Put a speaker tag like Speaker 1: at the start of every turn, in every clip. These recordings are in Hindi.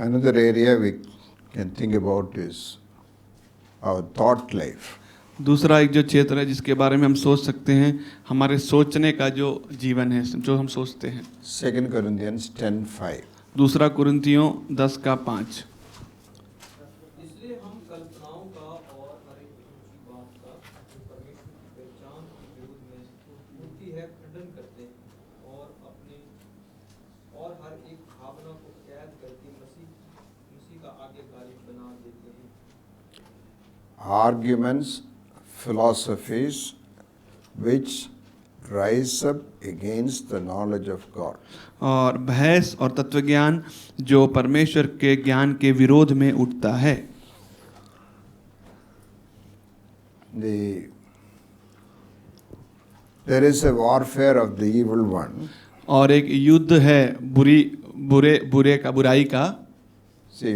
Speaker 1: Another area we can think about is our thought life.
Speaker 2: दूसरा एक जो क्षेत्र है जिसके बारे में हम सोच सकते हैं, हमारे सोचने का जो जीवन है, जो हम सोचते हैं।
Speaker 1: 2 Corinthians 10:5.
Speaker 2: दूसरा कुरिन्थियों 10:5।
Speaker 3: इसलिए हम कल्पनाओं का और हर एक ऊंची बात का जो परमेश्वर की पहचान के विरोध में होती है खंडन करते हैं और हर एक भावना को कैद करके मसीह का आज्ञाकारी बना देते हैं।
Speaker 1: Arguments, philosophies which rise up against the knowledge of God.
Speaker 2: और बहस और तत्वज्ञान जो परमेश्वर के ज्ञान के विरोध में उठता है।
Speaker 1: There is a warfare of the evil one.
Speaker 2: और एक युद्ध है बुराई का।
Speaker 1: See,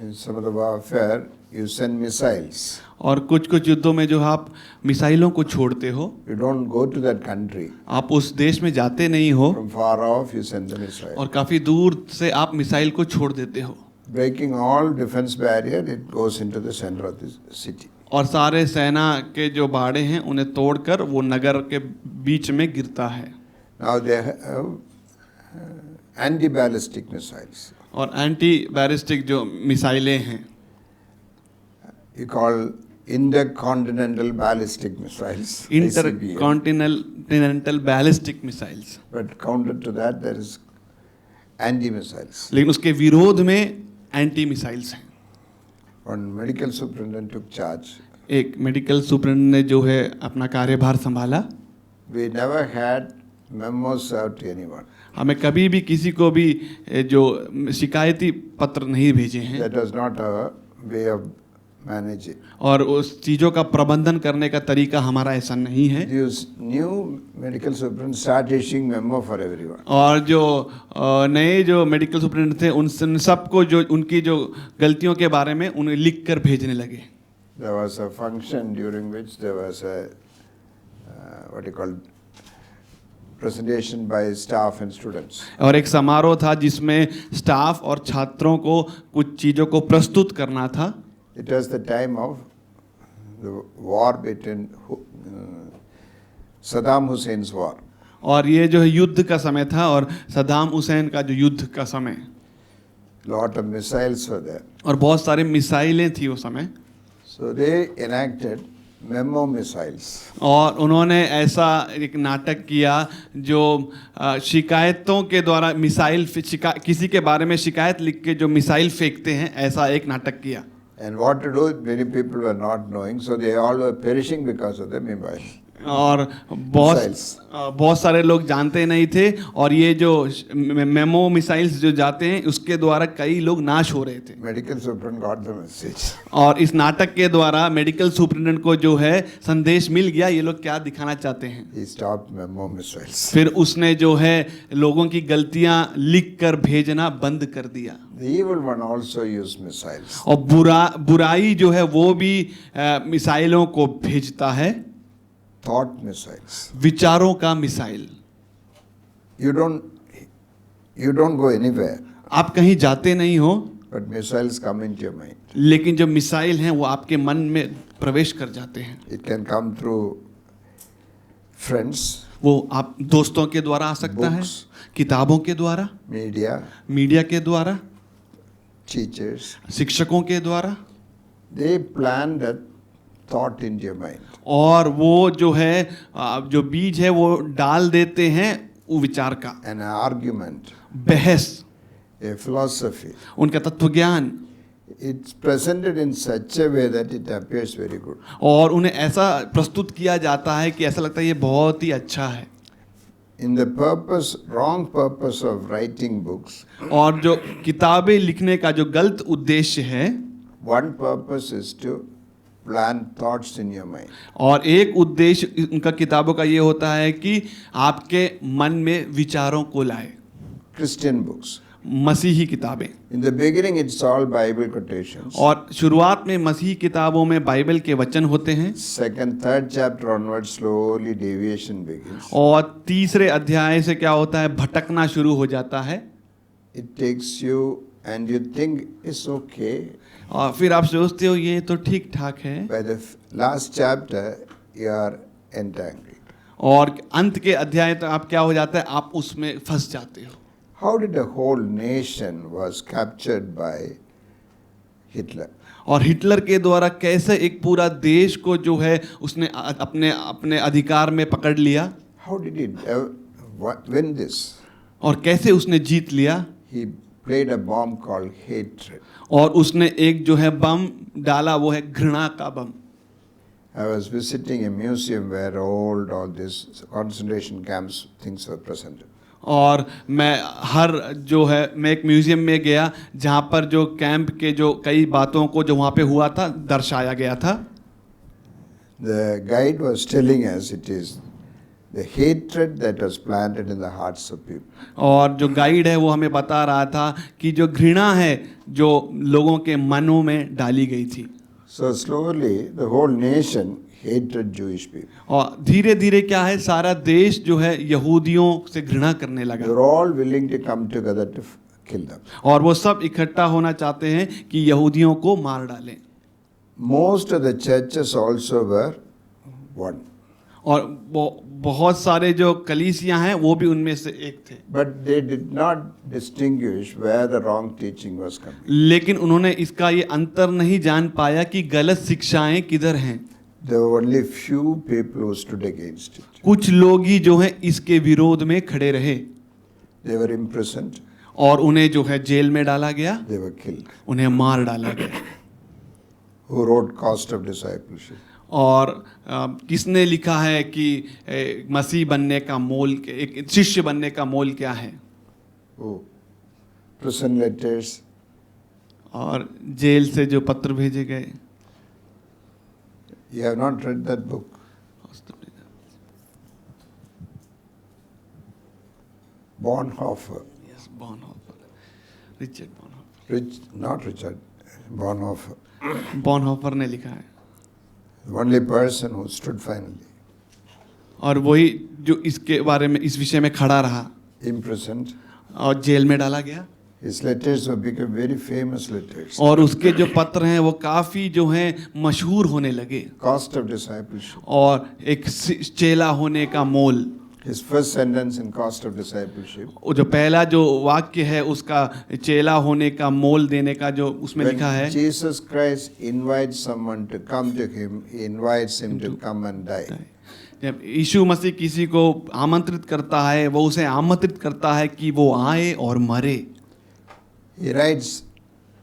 Speaker 1: in some of the warfare you send missiles.
Speaker 2: और कुछ युद्धों में जो आप मिसाइलों को छोड़ते हो,
Speaker 1: You don't go to that country.
Speaker 2: आप उस देश में जाते नहीं हो,
Speaker 1: From far off you send the missile.
Speaker 2: और काफी दूर से आप मिसाइल को छोड़ देते हो।
Speaker 1: Breaking all defense barrier, it goes into the center of the city.
Speaker 2: और सारे सेना के जो बाड़े हैं उन्हें तोड़कर वो नगर के बीच में गिरता है।
Speaker 1: Now they have anti-ballistic missiles.
Speaker 2: और एंटी बैलिस्टिक जो मिसाइलें हैं,
Speaker 1: You call intercontinental ballistic missiles. ICBM.
Speaker 2: Intercontinental ballistic missiles.
Speaker 1: But counter to that, there is anti-missiles.
Speaker 2: लेकिन उसके विरोध में एंटी मिसाइल्स हैं।
Speaker 1: When medical superintendent took charge,
Speaker 2: एक मेडिकल सुपरिटेंडेंट ने जो है अपना कार्यभार संभाला,
Speaker 1: we never had memos served to anyone.
Speaker 2: हमें कभी भी किसी को भी जो शिकायती पत्र नहीं भेजे हैं।
Speaker 1: That was not our way of managing.
Speaker 2: और उस चीज़ों का प्रबंधन करने का तरीका हमारा ऐसा नहीं है।
Speaker 1: This new medical superintendent started issuing memo for everyone.
Speaker 2: और जो नए जो मेडिकल सुपरिटेंडेंट थे उन सबको जो उनकी जो गलतियों के बारे में उन्हें लिख कर भेजने लगे।
Speaker 1: There was a function during which there was a what you call presentation by staff and students.
Speaker 2: और एक समारोह था जिसमें स्टाफ और छात्रों को कुछ चीज़ों को प्रस्तुत करना था।
Speaker 1: It was the time of the war between Saddam Hussein's war.
Speaker 2: और ये जो है युद्ध का समय था और सद्दाम हुसैन का जो युद्ध का समय।
Speaker 1: Lot of missiles were there.
Speaker 2: और बहुत सारे मिसाइलें थी उस समय।
Speaker 1: So they enacted memo missiles.
Speaker 2: और उन्होंने ऐसा एक नाटक किया जो शिकायतों के द्वारा मिसाइल किसी के बारे में शिकायत लिख के जो मिसाइल फेंकते हैं, ऐसा एक नाटक किया।
Speaker 1: And what to do, many people were not knowing, so they all were perishing because of the missile.
Speaker 2: और बहुत सारे लोग जानते नहीं थे और ये जो मेमो मिसाइल्स जो जाते हैं उसके द्वारा कई लोग नाश हो रहे थे।
Speaker 1: Medical superintendent got the message.
Speaker 2: और इस नाटक के द्वारा मेडिकल सुपरिटेंडेंट को जो है संदेश मिल गया, ये लोग क्या दिखाना चाहते हैं।
Speaker 1: He stopped memo missiles.
Speaker 2: फिर उसने जो है लोगों की गलतियां लिख कर भेजना बंद कर दिया।
Speaker 1: The evil one also used missiles.
Speaker 2: और बुराई जो है वो भी मिसाइलों को भेजता है।
Speaker 1: Thought missiles.
Speaker 2: विचारों का missile.
Speaker 1: You don't go anywhere,
Speaker 2: आप कहीं जाते नहीं हो,
Speaker 1: but missiles come into your mind.
Speaker 2: लेकिन जो मिसाइल हैं वो आपके मन में प्रवेश कर जाते हैं।
Speaker 1: It can come through friends,
Speaker 2: वो आप दोस्तों के द्वारा आ सकता है,
Speaker 1: Books.
Speaker 2: किताबों के द्वारा,
Speaker 1: media,
Speaker 2: के द्वारा,
Speaker 1: teachers.
Speaker 2: शिक्षकों के द्वारा।
Speaker 1: They plant that thought into your mind.
Speaker 2: और वो जो है जो बीज है वो डाल देते हैं वो विचार का।
Speaker 1: An argument,
Speaker 2: बहस,
Speaker 1: a philosophy.
Speaker 2: उनका तत्वज्ञान।
Speaker 1: It's presented in such a way that it appears very good.
Speaker 2: और उन्हें ऐसा प्रस्तुत किया जाता है कि ऐसा लगता है ये बहुत ही अच्छा है।
Speaker 1: In the wrong purpose of writing books,
Speaker 2: और जो किताबें लिखने का जो गलत उद्देश्य है,
Speaker 1: one purpose is to plant thoughts in your mind.
Speaker 2: और एक उद्देश्य उनका किताबों का ये होता है कि आपके मन में विचारों को लाए।
Speaker 1: Christian books.
Speaker 2: मसीही किताबें।
Speaker 1: In the beginning, it's all Bible quotations.
Speaker 2: और शुरुआत में मसीही किताबों में बाइबल के वचन होते हैं।
Speaker 1: Second, third chapter onwards, slowly deviation begins.
Speaker 2: और तीसरे अध्याय से क्या होता है, भटकना शुरू हो जाता है।
Speaker 1: It takes you and you think it's okay.
Speaker 2: और फिर आप सोचते हो ये तो ठीक ठाक है,
Speaker 1: By the last chapter, you are entangled.
Speaker 2: और अंत के अध्याय तक आप क्या हो जाता है, आप उसमें फंस जाते हो।
Speaker 1: How did a whole nation was captured by Hitler?
Speaker 2: और हिटलर के द्वारा कैसे एक पूरा देश को जो है उसने अपने अपने अधिकार में पकड़ लिया,
Speaker 1: How did he win this?
Speaker 2: और कैसे उसने जीत लिया।
Speaker 1: He played a bomb called hatred.
Speaker 2: और उसने एक जो है बम डाला, वो है घृणा का बम।
Speaker 1: I was visiting a museum where all these concentration camps things were presented.
Speaker 2: और मैं एक म्यूजियम में गया जहाँ पर जो कैंप के जो कई बातों को जो वहाँ पे हुआ था दर्शाया गया था।
Speaker 1: The guide was telling us it is the hatred that was planted in the hearts of people.
Speaker 2: और जो गाइड है वो हमें बता रहा था कि जो घृणा है जो लोगों के मनों में डाली गई थी।
Speaker 1: So slowly the whole nation hated Jewish people.
Speaker 2: और धीरे धीरे क्या है, सारा देश जो है यहूदियों से घृणा करने
Speaker 1: They
Speaker 2: लगा,
Speaker 1: were all willing to come together to kill them.
Speaker 2: और वो सब इकट्ठा होना चाहते हैं कि यहूदियों को मार डालें।
Speaker 1: Most of the churches also were one.
Speaker 2: और बहुत सारे जो कलीसियां हैं वो भी उनमें से एक थे,
Speaker 1: But they did not distinguish where the wrong teaching was coming.
Speaker 2: लेकिन उन्होंने इसका ये अंतर नहीं जान पाया कि गलत शिक्षाएं किधर हैं।
Speaker 1: There were only few people who stood against it.
Speaker 2: कुछ लोग ही जो हैं इसके विरोध में खड़े रहे,
Speaker 1: They were imprisoned.
Speaker 2: और उन्हें जो है जेल में डाला गया,
Speaker 1: They were killed.
Speaker 2: उन्हें मार डाला गया।
Speaker 1: Who wrote Cost of Discipleship?
Speaker 2: और किसने लिखा है कि मसीह बनने का मोल, एक शिष्य बनने का मोल क्या है?
Speaker 1: Who? Prison letters.
Speaker 2: और जेल से जो पत्र भेजे गए।
Speaker 1: You have not read that book. Bonhoeffer.
Speaker 2: Yes, Bonhoeffer. Richard Bonhoeffer.
Speaker 1: Not Richard. Bonhoeffer.
Speaker 2: Bonhoeffer ने लिखा है।
Speaker 1: The only person who stood finally.
Speaker 2: और वही जो इसके बारे में, इस विषय में खड़ा रहा,
Speaker 1: Imprisoned.
Speaker 2: और जेल में डाला गया।
Speaker 1: His letters have become very famous letters.
Speaker 2: और उसके जो पत्र हैं वो काफ़ी जो हैं मशहूर होने लगे।
Speaker 1: Cost of Discipleship.
Speaker 2: और एक चेला होने का मोल,
Speaker 1: His first sentence in Cost of Discipleship.
Speaker 2: वो जो पहला जो वाक्य है उसका चेला होने का मोल देने का जो उसमें लिखा है,
Speaker 1: When Jesus Christ invites someone to come to him, he invites him to come and die.
Speaker 2: जब यीशु मसीह किसी को आमंत्रित करता है वो उसे आमंत्रित करता है कि वो आए और मरे।
Speaker 1: He writes,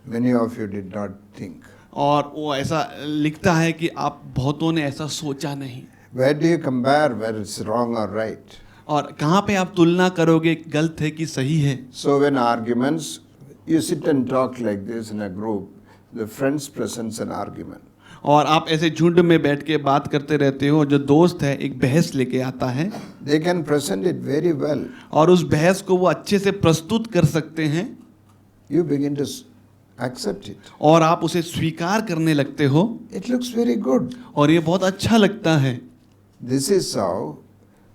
Speaker 1: many of you did not think.
Speaker 2: और वो ऐसा लिखता है कि आप बहुतों ने ऐसा सोचा नहीं।
Speaker 1: Where do you compare whether it's wrong or right?
Speaker 2: और कहाँ पे आप तुलना करोगे गलत है कि सही है?
Speaker 1: So when arguments, you sit and talk like this in a group, the friends presents an argument.
Speaker 2: और आप ऐसे झुंड में बैठ के बात करते रहते हो, जो दोस्त है एक बहस लेके आता है,
Speaker 1: They can present it very well.
Speaker 2: और उस बहस को वो अच्छे से प्रस्तुत कर सकते हैं,
Speaker 1: You begin to accept it.
Speaker 2: और आप उसे स्वीकार करने लगते हो,
Speaker 1: It looks very good.
Speaker 2: और ये बहुत अच्छा लगता है।
Speaker 1: This is how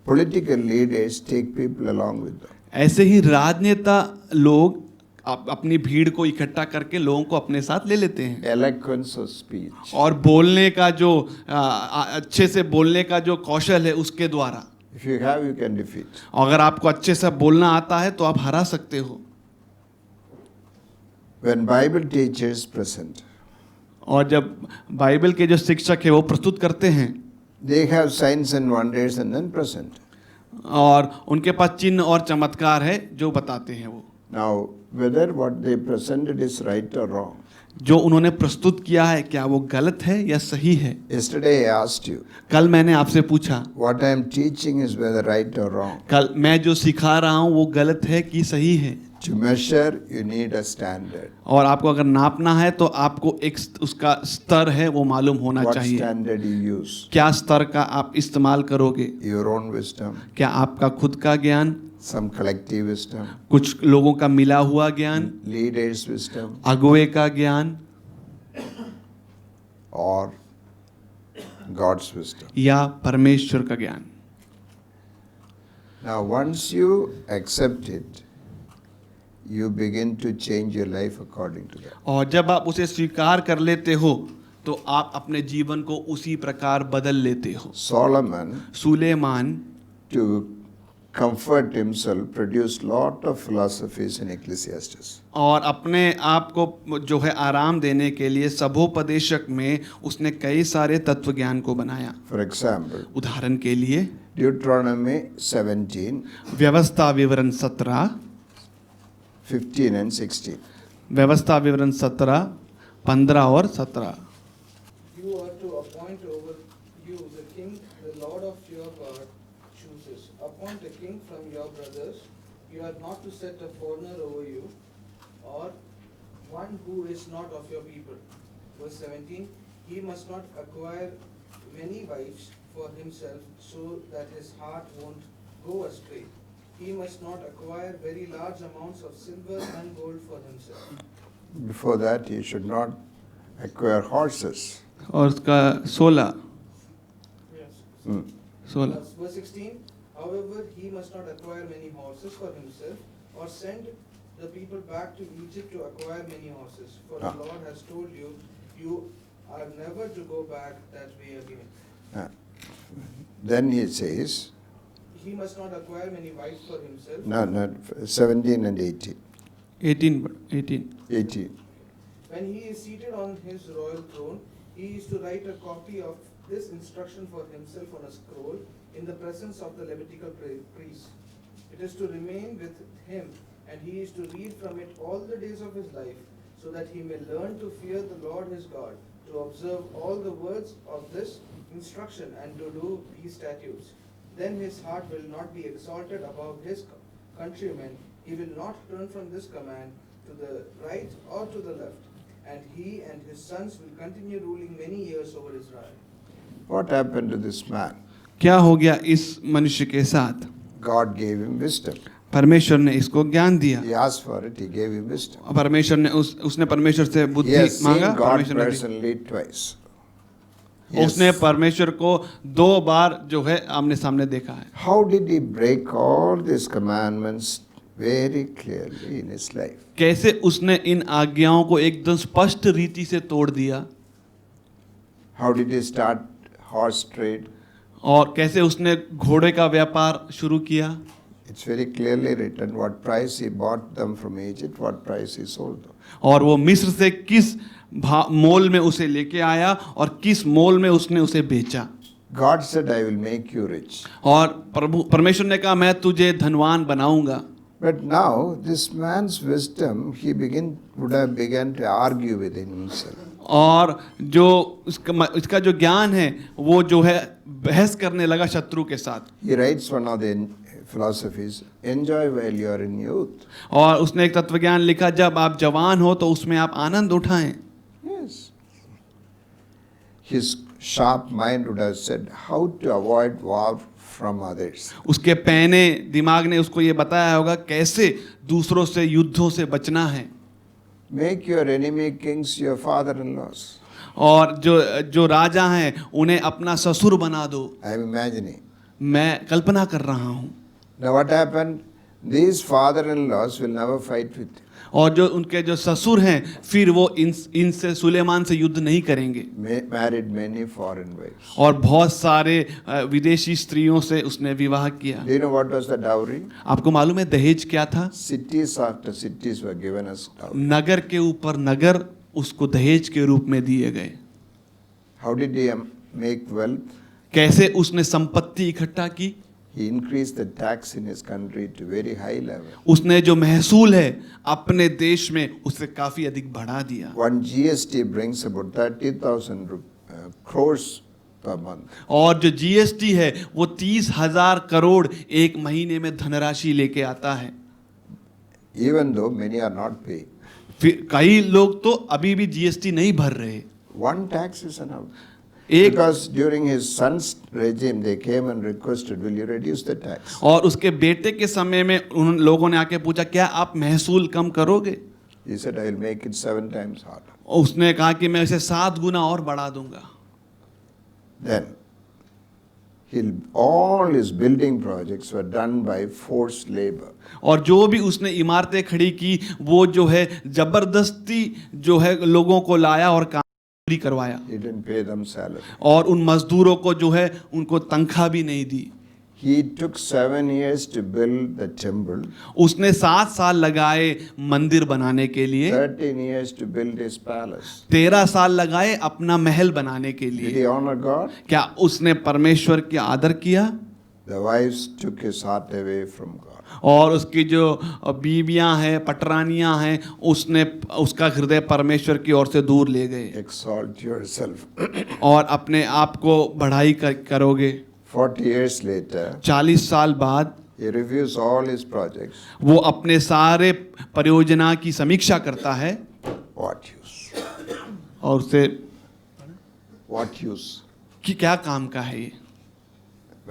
Speaker 1: political leaders take people along with them.
Speaker 2: ऐसे ही राजनेता लोग अपनी भीड़ को इकट्ठा करके लोगों को अपने साथ ले लेते हैं।
Speaker 1: Eloquence of speech.
Speaker 2: और बोलने का जो अच्छे से बोलने का जो कौशल है उसके द्वारा,
Speaker 1: If you have, you can defeat.
Speaker 2: अगर आपको अच्छे से बोलना आता है तो आप हरा सकते हो।
Speaker 1: When Bible teachers present,
Speaker 2: और जब बाइबल के जो शिक्षक है वो प्रस्तुत करते हैं,
Speaker 1: they have signs and wonders and then present.
Speaker 2: और उनके पास चिन्ह और चमत्कार है जो बताते हैं वो।
Speaker 1: Now, whether what they presented is right or wrong.
Speaker 2: जो उन्होंने प्रस्तुत किया है क्या वो गलत है या सही है?
Speaker 1: Yesterday I asked you,
Speaker 2: कल मैंने आपसे पूछा,
Speaker 1: what I am teaching is whether right or wrong.
Speaker 2: कल मैं जो सिखा रहा हूँ वो गलत है कि सही है?
Speaker 1: To measure, you need a standard.
Speaker 2: और आपको अगर नापना है तो आपको एक उसका स्तर है वो मालूम होना
Speaker 1: What
Speaker 2: चाहिए।
Speaker 1: standard you use?
Speaker 2: क्या स्तर का आप इस्तेमाल करोगे?
Speaker 1: Your own wisdom,
Speaker 2: क्या आपका खुद का ज्ञान,
Speaker 1: some collective wisdom,
Speaker 2: कुछ लोगों का मिला हुआ ज्ञान,
Speaker 1: leaders' wisdom,
Speaker 2: अगुवे का ज्ञान,
Speaker 1: or God's wisdom.
Speaker 2: या परमेश्वर का ज्ञान?
Speaker 1: Now, once you accept it, you begin to change your life according to that.
Speaker 2: और जब आप उसे स्वीकार कर लेते हो तो आप अपने जीवन को उसी प्रकार बदल लेते हो।
Speaker 1: Solomon,
Speaker 2: Suleman
Speaker 1: to comfort himself, produced lot of philosophies in Ecclesiastes.
Speaker 2: और अपने आप को जो है आराम देने के लिए सबोपदेशक में उसने कई सारे तत्व ज्ञान को बनाया।
Speaker 1: For example,
Speaker 2: उदाहरण के लिए
Speaker 1: Deuteronomy 17,
Speaker 2: व्यवस्था विवरण 17,
Speaker 1: 15 and 16.
Speaker 2: व्यवस्था विवरण 17, 15 और 17।
Speaker 3: You are to appoint over you the king, the Lord of your God chooses. Appoint a king from your brothers. You are not to set a foreigner over you, or one who is not of your people. Verse 17, he must not acquire many wives for himself, so that his heart won't go astray. He must not acquire very large amounts of silver and gold for himself.
Speaker 1: Before that, he should not acquire horses.
Speaker 2: और उसका 16
Speaker 3: Yes.
Speaker 2: 16
Speaker 3: Verse 16, however, he must not acquire many horses for himself, or send the people back to Egypt to acquire many horses. For the Lord has told you, you are never to go back that way again.
Speaker 1: Then he says,
Speaker 3: He must not acquire many wives for himself.
Speaker 1: no, 17 and 18.
Speaker 2: 18
Speaker 1: 18.
Speaker 3: When he is seated on his royal throne, he is to write a copy of this instruction for himself on a scroll in the presence of the Levitical priests. It is to remain with him, and he is to read from it all the days of his life, so that he may learn to fear the Lord his God, to observe all the words of this instruction and to do these statutes. Then his heart will not be exalted above his countrymen. He will not turn from this command to the right or to the left, and he and his sons will continue ruling many years over Israel.
Speaker 1: What happened to this man?
Speaker 2: क्या हो गया इस मनुष्य के साथ?
Speaker 1: God gave him wisdom.
Speaker 2: परमेश्वर ने इसको ज्ञान दिया।
Speaker 1: He asked for it, he gave him wisdom.
Speaker 2: परमेश्वर ने उसने परमेश्वर से
Speaker 1: He
Speaker 2: बुद्धि
Speaker 1: has
Speaker 2: मांगा,
Speaker 1: seen God
Speaker 2: परमेश्वर ने दी।
Speaker 1: personally twice.
Speaker 2: उसने परमेश्वर को 2 बार जो है आमने सामने देखा है।
Speaker 1: How did he break all these commandments very clearly in his life?
Speaker 2: कैसे उसने इन आज्ञाओं को एकदम स्पष्ट रीति से तोड़ दिया?
Speaker 1: How did he start horse trade?
Speaker 2: और कैसे उसने घोड़े का व्यापार शुरू किया?
Speaker 1: It's very clearly written what price he bought them from Egypt, what price he sold them.
Speaker 2: और वो मिस्र से किस मोल में उसे लेके आया और किस मोल में उसने उसे बेचा।
Speaker 1: God said, I will make you rich.
Speaker 2: और परमेश्वर ने कहा मैं तुझे धनवान बनाऊंगा।
Speaker 1: But now this man's wisdom, he would have begun to argue within himself.
Speaker 2: और जो इसका जो ज्ञान है वो जो है बहस करने लगा शत्रु के साथ।
Speaker 1: He writes one of the philosophies, enjoy while you are in youth.
Speaker 2: और उसने एक तत्वज्ञान लिखा, जब आप जवान हो तो उसमें आप आनंद उठाएं।
Speaker 1: Yes. His sharp mind would have said how to avoid war from others.
Speaker 2: उसके पैने दिमाग ने उसको ये बताया होगा कैसे दूसरों से युद्धों से बचना है।
Speaker 1: Make your enemy kings your father-in-laws.
Speaker 2: और जो राजा हैं उन्हें अपना ससुर बना दो।
Speaker 1: I am imagining.
Speaker 2: मैं कल्पना कर रहा हूँ।
Speaker 1: Now what happened? These father-in-laws will never fight with you.
Speaker 2: और जो उनके जो ससुर हैं फिर वो इनसे सुलेमान से युद्ध नहीं करेंगे।
Speaker 1: Married many foreign wives.
Speaker 2: और बहुत सारे विदेशी स्त्रियों से उसने विवाह किया।
Speaker 1: Do you know what was the dowry?
Speaker 2: आपको मालूम है दहेज क्या था?
Speaker 1: Cities after cities were given as dowry.
Speaker 2: नगर के ऊपर नगर उसको दहेज के रूप में दिए गए।
Speaker 1: How did he make wealth?
Speaker 2: कैसे उसने संपत्ति इकट्ठा की?
Speaker 1: He increased the tax in his country to very high level.
Speaker 2: उसने जो महसूल है अपने देश में उससे काफी अधिक बढ़ा दिया।
Speaker 1: One GST brings about 30,000 crores per month.
Speaker 2: और जो जीएसटी है वो 30,000 करोड़ एक महीने में धनराशि लेके आता है।
Speaker 1: Even though many are not paying.
Speaker 2: फिर कई लोग तो अभी भी जीएसटी नहीं भर रहे।
Speaker 1: One tax is enough.
Speaker 2: एक
Speaker 1: Because during his son's regime, they came and requested, will you reduce the tax?
Speaker 2: और उसके बेटे के समय में उन लोगों ने आके पूछा क्या आप महसूल कम करोगे?
Speaker 1: He said, I will make it 7 times harder.
Speaker 2: और उसने कहा कि मैं इसे 7 गुना और बढ़ा दूंगा।
Speaker 1: Then All his building projects were done by forced labor.
Speaker 2: और जो भी उसने इमारतें खड़ी की वो जो है जबरदस्ती जो है लोगों को लाया और काम पूरी करवाया,
Speaker 1: He didn't pay them salary.
Speaker 2: और उन मजदूरों को जो है उनको तनख्वाह भी नहीं दी।
Speaker 1: He took 7 years to build the temple,
Speaker 2: उसने 7 साल लगाए मंदिर बनाने के लिए,
Speaker 1: 13 years to build his palace.
Speaker 2: 13 साल लगाए अपना महल बनाने के
Speaker 1: Did
Speaker 2: लिए।
Speaker 1: he honor God?
Speaker 2: क्या उसने परमेश्वर की आदर किया?
Speaker 1: The wives took his heart away from God.
Speaker 2: और उसकी जो बीवियां हैं, पटरानियां हैं, उसने उसका हृदय परमेश्वर की ओर से दूर ले गए।
Speaker 1: Exalt yourself.
Speaker 2: और अपने आप को बढ़ाई करोगे।
Speaker 1: 40 years later,
Speaker 2: 40 साल बाद
Speaker 1: he reviews all his projects.
Speaker 2: वो अपने सारे परियोजना की समीक्षा करता है
Speaker 1: What use?
Speaker 2: और उसे
Speaker 1: What use?
Speaker 2: कि क्या काम का है ये,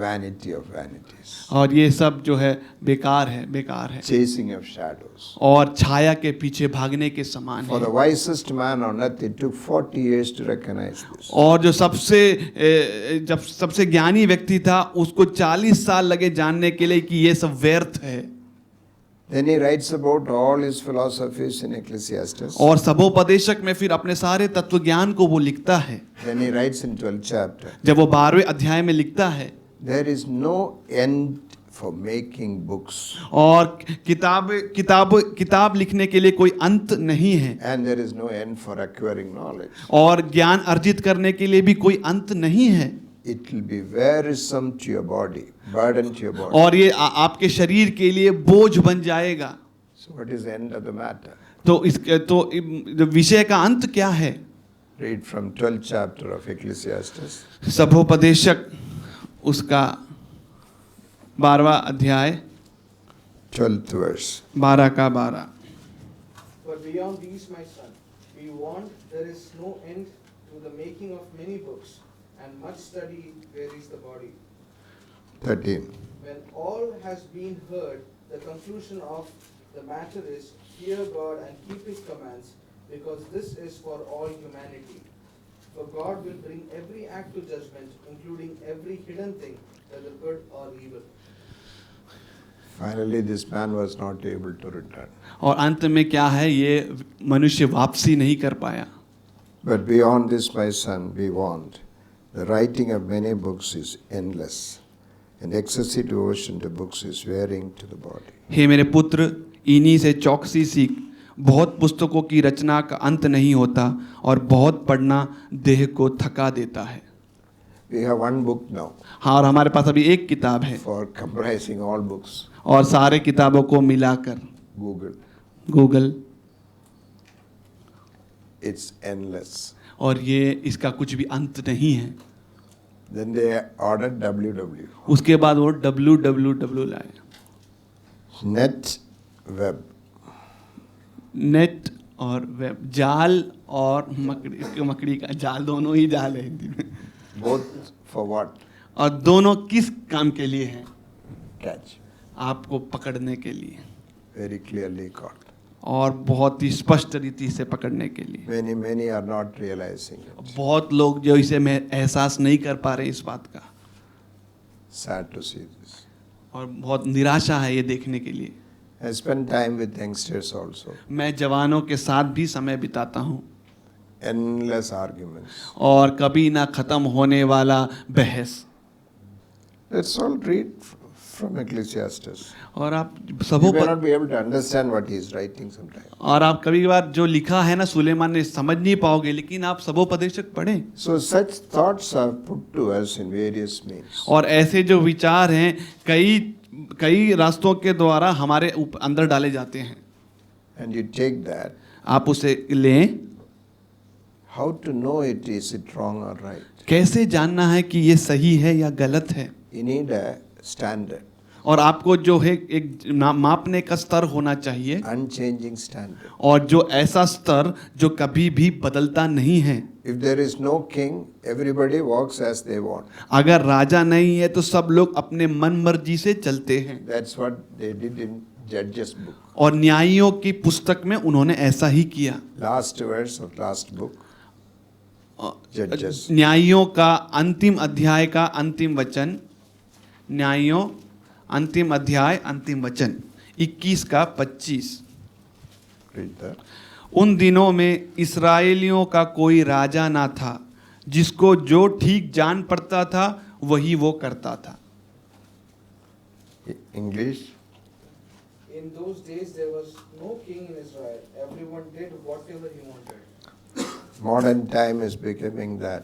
Speaker 1: Vanity of vanities.
Speaker 2: और ये सब जो है बेकार है, बेकार है,
Speaker 1: Chasing of shadows.
Speaker 2: और छाया के पीछे भागने के समान
Speaker 1: For
Speaker 2: है।
Speaker 1: the wisest man on earth, it took 40 years to recognize this.
Speaker 2: और जो सबसे ज्ञानी व्यक्ति था उसको 40 साल लगे जानने के लिए कि ये सब व्यर्थ है।
Speaker 1: Then he writes about all his philosophies in Ecclesiastes.
Speaker 2: और सबोपदेशक में फिर अपने सारे तत्व ज्ञान को वो लिखता है।
Speaker 1: Then he writes in 12th chapter.
Speaker 2: जब वो 12वें अध्याय में लिखता है,
Speaker 1: There is no end for making books.
Speaker 2: और किताब लिखने के लिए कोई अंत नहीं है,
Speaker 1: And there is no end for acquiring knowledge.
Speaker 2: और ज्ञान अर्जित करने के लिए भी कोई अंत नहीं है।
Speaker 1: It will be wearisome to your body, burden to your body.
Speaker 2: और ये आपके शरीर के लिए बोझ बन जाएगा।
Speaker 1: So what is the end of the matter?
Speaker 2: तो विषय का अंत क्या है?
Speaker 1: Read from 12th chapter of Ecclesiastes.
Speaker 2: सबोपदेशक उसका 12वां अध्याय
Speaker 1: 12th verse.
Speaker 2: 12 का 12।
Speaker 3: But beyond these, my son, we want there is no end to the making of many books, and much study wearies the body.
Speaker 1: 13.
Speaker 3: When all has been heard, the conclusion of the matter is fear God and keep His commands, because this is for all humanity. For God will bring every act to judgment, including every hidden thing, whether good or evil.
Speaker 1: Finally, this man was not able to return.
Speaker 2: और अंत में क्या है, ये मनुष्य वापसी नहीं कर पाया।
Speaker 1: But beyond this, my son, we want. The writing of many books is endless, and excessive devotion to books is wearing to the body.
Speaker 2: हे मेरे पुत्र, इन्हीं से चौकसी सीख, बहुत पुस्तकों की रचना का अंत नहीं होता और बहुत पढ़ना देह को थका देता है।
Speaker 1: We have one book now
Speaker 2: हाँ, और हमारे पास अभी एक किताब है,
Speaker 1: for comprising all books.
Speaker 2: और सारे किताबों को मिलाकर
Speaker 1: Google.
Speaker 2: Google,
Speaker 1: It's endless.
Speaker 2: और ये इसका कुछ भी अंत नहीं है।
Speaker 1: Then they ordered www.
Speaker 2: उसके बाद वो www लाए,
Speaker 1: Net, web.
Speaker 2: नेट और वेब, जाल और मकड़ी का जाल, दोनों ही जाल है हिंदी में।
Speaker 1: Both for what?
Speaker 2: और दोनों किस काम के लिए हैं?
Speaker 1: Catch.
Speaker 2: आपको पकड़ने के लिए,
Speaker 1: Very clearly caught.
Speaker 2: और बहुत ही स्पष्ट रीति से पकड़ने के लिए।
Speaker 1: Many are not realizing it.
Speaker 2: बहुत लोग जो इसे में एहसास नहीं कर पा रहे इस बात का,
Speaker 1: Sad to see this.
Speaker 2: और बहुत निराशा है ये देखने के लिए।
Speaker 1: I spend time with youngsters also.
Speaker 2: मैं जवानों के साथ भी समय बिताता हूँ,
Speaker 1: Endless arguments.
Speaker 2: और कभी ना खत्म होने वाला बहस।
Speaker 1: Let's all read from Ecclesiastes.
Speaker 2: और आप
Speaker 1: You may not be able to understand what he is writing sometimes.
Speaker 2: और आप कभी कभार जो लिखा है ना सुलेमान ने समझ नहीं पाओगे, लेकिन आप सबोपदेशक पढ़ें।
Speaker 1: So such thoughts are put to us in various means.
Speaker 2: और ऐसे जो विचार हैं कई रास्तों के द्वारा हमारे अंदर डाले जाते हैं।
Speaker 1: And you take that.
Speaker 2: आप उसे लें।
Speaker 1: How to know it, is it wrong or right?
Speaker 2: कैसे जानना है कि ये सही है या गलत है?
Speaker 1: You need a standard.
Speaker 2: और आपको जो है एक मापने का स्तर होना चाहिए,
Speaker 1: Unchanging standard.
Speaker 2: और जो ऐसा स्तर जो कभी भी बदलता नहीं है।
Speaker 1: If there is no king, everybody walks as they want.
Speaker 2: अगर राजा नहीं है तो सब लोग अपने मन मर्जी से चलते हैं।
Speaker 1: That's what they did in Judges book.
Speaker 2: और न्यायियों की पुस्तक में उन्होंने ऐसा ही किया।
Speaker 1: Last verse of last book. Judges.
Speaker 2: न्यायियों का अंतिम अध्याय का अंतिम वचन न्यायों अंतिम अध्याय अंतिम वचन 21 का 25।
Speaker 1: Read that.
Speaker 2: उन दिनों में इस्राएलियों का कोई राजा ना था, जिसको जो ठीक जान पड़ता था वही वो करता था।
Speaker 1: English.
Speaker 3: In those days there was no king in Israel. Everyone did whatever he wanted.
Speaker 1: Modern time is becoming that.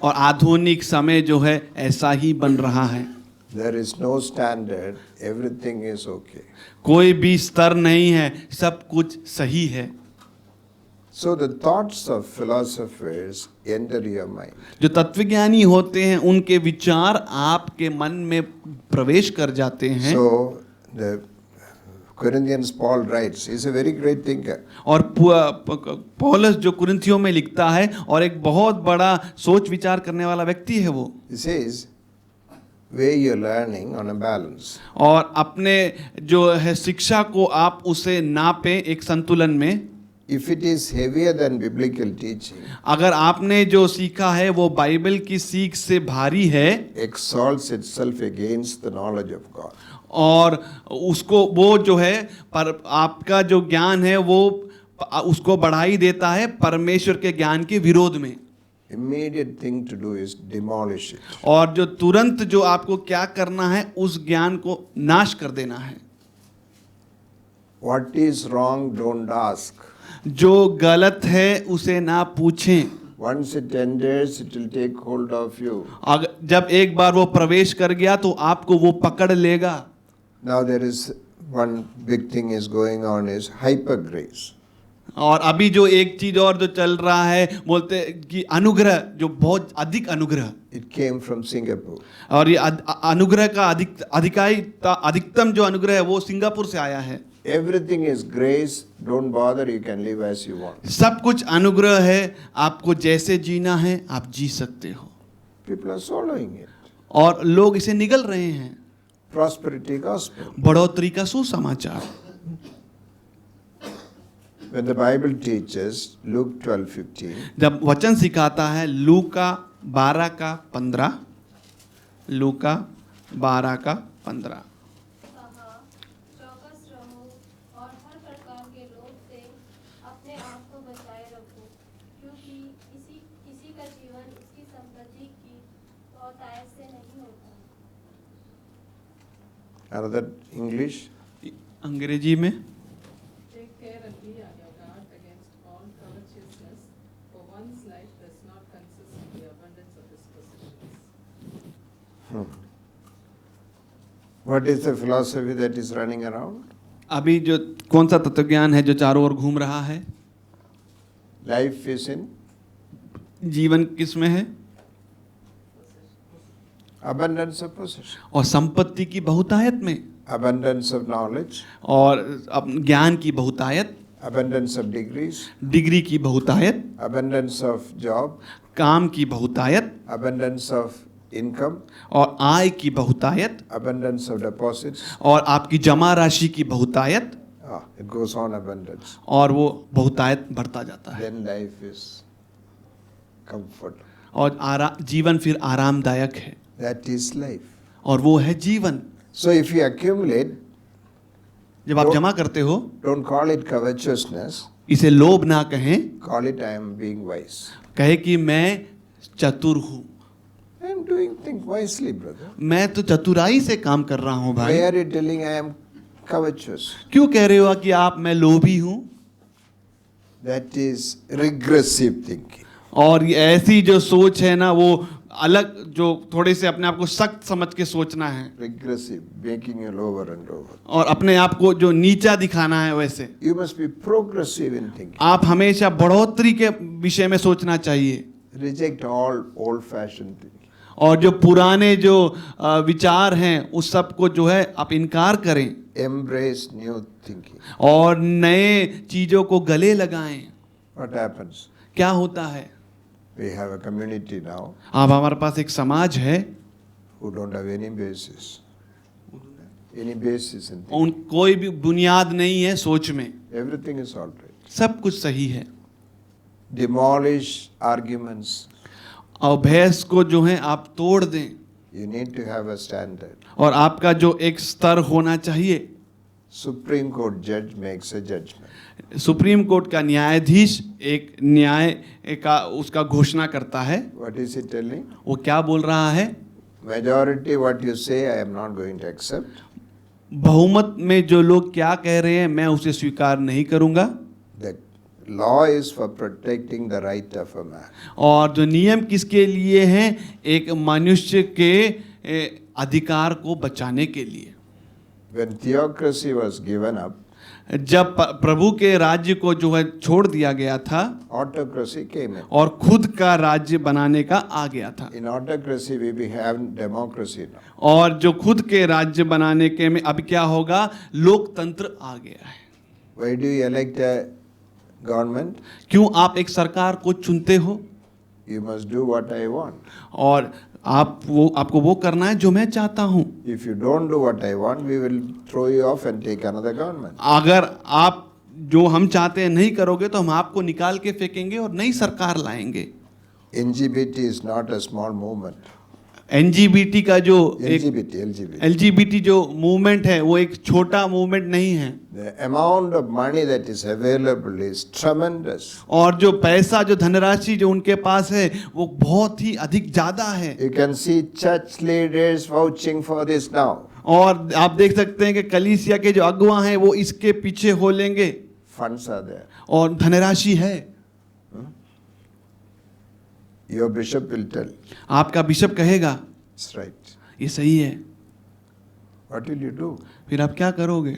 Speaker 2: और आधुनिक समय जो है ऐसा ही बन रहा है।
Speaker 1: There is no standard, everything is okay.
Speaker 2: कोई भी स्तर नहीं है, सब कुछ सही है।
Speaker 1: So the thoughts of philosophers enter your mind.
Speaker 2: जो तत्वज्ञानी होते हैं उनके विचार आपके मन में प्रवेश कर जाते हैं।
Speaker 1: So the Corinthians Paul writes, he's a very great thinker.
Speaker 2: और पौलुस जो कुरिन्थियों में लिखता है और एक बहुत बड़ा सोच विचार करने वाला व्यक्ति है वो।
Speaker 1: He says, where you're learning on a balance.
Speaker 2: और अपने जो है शिक्षा को आप उसे नापें एक संतुलन में।
Speaker 1: If it is heavier than biblical teaching,
Speaker 2: अगर आपने जो सीखा है वो बाइबल की सीख से भारी है
Speaker 1: exalts itself against the knowledge of God.
Speaker 2: और उसको वो जो है पर आपका जो ज्ञान है वो उसको बढ़ाई देता है परमेश्वर के ज्ञान के विरोध में।
Speaker 1: Immediate thing to do is demolish it.
Speaker 2: और जो तुरंत जो आपको क्या करना है उस ज्ञान को नाश कर देना है।
Speaker 1: What is wrong, don't ask.
Speaker 2: जो गलत है उसे ना पूछें।
Speaker 1: Once it enters, it will take hold of you.
Speaker 2: अगर जब एक बार वो प्रवेश कर गया तो आपको वो पकड़ लेगा।
Speaker 1: Now there is one big thing is going on is hyper grace.
Speaker 2: और अभी जो एक चीज और जो चल रहा है बोलते हैं कि अनुग्रह, जो बहुत अधिक अनुग्रह।
Speaker 1: It came from Singapore.
Speaker 2: और ये अनुग्रह का अधिकतम जो अनुग्रह है वो सिंगापुर से आया है।
Speaker 1: Everything is grace. Don't bother. You can live as you want.
Speaker 2: सब कुछ अनुग्रह है, आपको जैसे जीना है आप जी सकते हो।
Speaker 1: People are swallowing it.
Speaker 2: और लोग इसे निगल रहे हैं।
Speaker 1: Prosperity gospel.
Speaker 2: बढ़ोतरी का सुसमाचार।
Speaker 1: When the Bible teaches Luke 12:15,
Speaker 2: जब वचन सिखाता है लूका 12 का 15, लूका 12 का 15।
Speaker 4: कहा, चौकस रहो और हर प्रकार के लोभ से अपने आप को बचाए रखो, क्योंकि किसी का जीवन इसकी संपत्ति की बहुतायत से नहीं होता।
Speaker 1: another English.
Speaker 2: अंग्रेजी में
Speaker 5: Take care and be on your guard against all covetousness, for one's life does not consist in the abundance of his possessions.
Speaker 1: What is the philosophy that is running around?
Speaker 2: अभी जो कौन सा तत्वज्ञान है जो चारों ओर घूम रहा है?
Speaker 1: Life is in
Speaker 2: जीवन किस में है?
Speaker 1: abundance of possession,
Speaker 2: और संपत्ति की बहुतायत में,
Speaker 1: abundance of knowledge,
Speaker 2: और ज्ञान की बहुतायत,
Speaker 1: abundance of degrees,
Speaker 2: डिग्री की बहुतायत,
Speaker 1: abundance of job,
Speaker 2: काम की बहुतायत,
Speaker 1: abundance of income,
Speaker 2: और आय की बहुतायत,
Speaker 1: abundance of deposits.
Speaker 2: और आपकी जमा राशि की बहुतायत,
Speaker 1: It goes on abundance.
Speaker 2: और वो बहुतायत बढ़ता जाता है।
Speaker 1: Then life is comfort.
Speaker 2: और जीवन फिर आरामदायक है,
Speaker 1: That is life.
Speaker 2: और वो है जीवन।
Speaker 1: So if you accumulate,
Speaker 2: जब आप जमा करते हो,
Speaker 1: don't call it covetousness,
Speaker 2: इसे लोभ ना कहें,
Speaker 1: call it I am being wise.
Speaker 2: कहे कि मैं चतुर हूँ।
Speaker 1: I am doing things wisely, brother.
Speaker 2: मैं तो चतुराई से काम कर रहा हूँ
Speaker 1: Why
Speaker 2: भाई।
Speaker 1: are you telling I am covetous?
Speaker 2: क्यों कह रहे हो कि आप मैं लोभी हूँ?
Speaker 1: That is regressive thinking.
Speaker 2: और ये ऐसी जो सोच है ना वो अलग, जो थोड़े से अपने आप को सख्त समझ के सोचना है,
Speaker 1: Regressive, making you lower and lower.
Speaker 2: और अपने आप को जो नीचा दिखाना है वैसे।
Speaker 1: You must be progressive in thinking.
Speaker 2: आप हमेशा बढ़ोतरी के विषय में सोचना चाहिए।
Speaker 1: Reject all old-fashioned thinking.
Speaker 2: और जो पुराने जो विचार हैं उस सब को जो है आप इनकार करें,
Speaker 1: Embrace new thinking.
Speaker 2: और नए चीजों को गले लगाएं।
Speaker 1: What happens?
Speaker 2: क्या होता है?
Speaker 1: We have a community now
Speaker 2: अब हमारे पास एक समाज है
Speaker 1: who don't have any basis. Any basis in thinking.
Speaker 2: उन कोई भी बुनियाद नहीं है सोच में,
Speaker 1: Everything is all right.
Speaker 2: सब कुछ सही है।
Speaker 1: Demolish arguments.
Speaker 2: और बहस को जो है आप तोड़ दें।
Speaker 1: You need to have a standard.
Speaker 2: और आपका जो एक स्तर होना चाहिए।
Speaker 1: Supreme Court judge makes a judgment.
Speaker 2: Supreme court का न्यायाधीश एक न्याय का उसका घोषणा करता है।
Speaker 1: What is he telling?
Speaker 2: वो क्या बोल रहा है?
Speaker 1: Majority what you say I am not going to accept.
Speaker 2: बहुमत में जो लोग क्या कह रहे हैं मैं उसे स्वीकार नहीं करूंगा।
Speaker 1: The law is for protecting the right of a man.
Speaker 2: और जो नियम किसके लिए हैं? एक मनुष्य के अधिकार को बचाने के लिए।
Speaker 1: When theocracy was given up,
Speaker 2: जब प्रभु के राज्य को जो है छोड़ दिया गया था
Speaker 1: autocracy came in.
Speaker 2: और खुद का राज्य बनाने का आ गया था।
Speaker 1: In autocracy we have democracy now.
Speaker 2: और जो खुद के राज्य बनाने के में अब क्या होगा? लोकतंत्र आ गया है।
Speaker 1: Why do you elect a government?
Speaker 2: क्यों आप एक सरकार को चुनते हो?
Speaker 1: You must do what I want.
Speaker 2: और आपको वो करना है जो मैं चाहता हूं।
Speaker 1: If you don't do what I want, we will throw you off and take another government.
Speaker 2: अगर आप जो हम चाहते हैं नहीं करोगे तो हम आपको निकाल के फेंकेंगे और नई सरकार लाएंगे।
Speaker 1: LGBT is not a small movement.
Speaker 2: एनजीबीटी का जो
Speaker 1: LGBT.
Speaker 2: एलजीबीटी जो मूवमेंट है वो एक छोटा मूवमेंट नहीं है।
Speaker 1: The amount of money that is available is tremendous.
Speaker 2: और जो पैसा जो धनराशि जो उनके पास है वो बहुत ही अधिक ज्यादा है।
Speaker 1: You can see church leaders vouching for this now.
Speaker 2: और आप देख सकते हैं कि कलीसिया के जो अगुवा हैं वो इसके पीछे हो लेंगे।
Speaker 1: Funds are there.
Speaker 2: और धनराशि है।
Speaker 1: Your bishop will tell.
Speaker 2: आपका बिशप कहेगा
Speaker 1: It's right.
Speaker 2: ये सही है।
Speaker 1: What will you do?
Speaker 2: फिर आप क्या करोगे?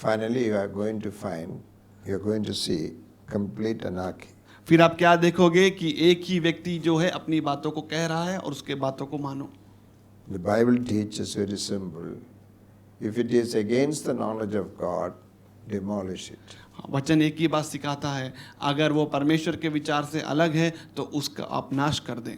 Speaker 1: Finally, you are going to find, you are going to see complete anarchy.
Speaker 2: फिर आप क्या देखोगे कि एक ही व्यक्ति जो है अपनी बातों को कह रहा है और उसके बातों को मानो।
Speaker 1: The Bible teaches very simple. If it is against the knowledge of God, demolish it.
Speaker 2: वचन एक ही बात सिखाता है, अगर वो परमेश्वर के विचार से अलग है तो उसका आप नाश कर दें।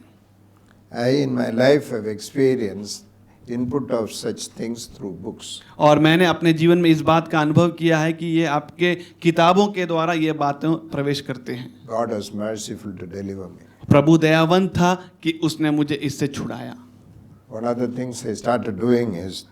Speaker 1: I in my life have experienced input of such things through books.
Speaker 2: और मैंने अपने जीवन में इस बात का अनुभव किया है कि ये आपके किताबों के द्वारा ये बातें प्रवेश करते हैं।
Speaker 1: God was merciful to deliver me.
Speaker 2: प्रभु दयावान था कि उसने मुझे इससे छुड़ाया।
Speaker 1: One of the things I started doing is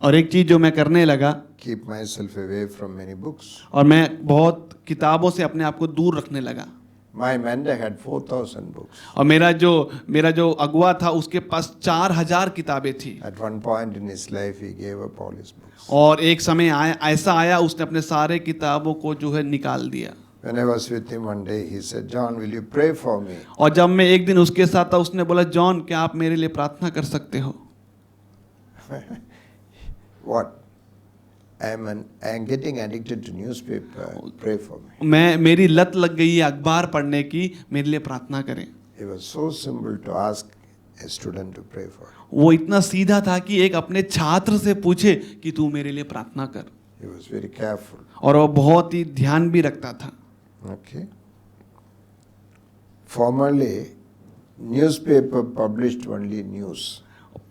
Speaker 2: और एक चीज जो मैं करने लगा,
Speaker 1: keep myself away from many books.
Speaker 2: और मैं बहुत किताबों से अपने आप को दूर रखने लगा।
Speaker 1: My mentor had 4,000 books.
Speaker 2: और मेरा जो अगुआ था उसके पास 4000 किताबें थी।
Speaker 1: At one point in his life, he gave up all his books.
Speaker 2: और एक समय ऐसा आया उसने अपने सारे किताबों को जो है निकाल दिया।
Speaker 1: When I was with him one day, he said, John, will you pray for me?
Speaker 2: और जब मैं एक दिन उसके साथ था उसने बोला, जॉन क्या आप मेरे लिए प्रार्थना कर सकते हो?
Speaker 1: What? I am getting addicted to newspaper. Pray for me.
Speaker 2: मेरी लत लग गई है अखबार पढ़ने की, मेरे लिए प्रार्थना करें।
Speaker 1: It was so simple to ask a student to pray for.
Speaker 2: वो इतना सीधा था कि एक अपने छात्र से पूछे कि तू मेरे लिए प्रार्थना कर।
Speaker 1: He was very careful.
Speaker 2: और वो बहुत ही ध्यान भी रखता था।
Speaker 1: Okay. Formerly, newspaper published only news.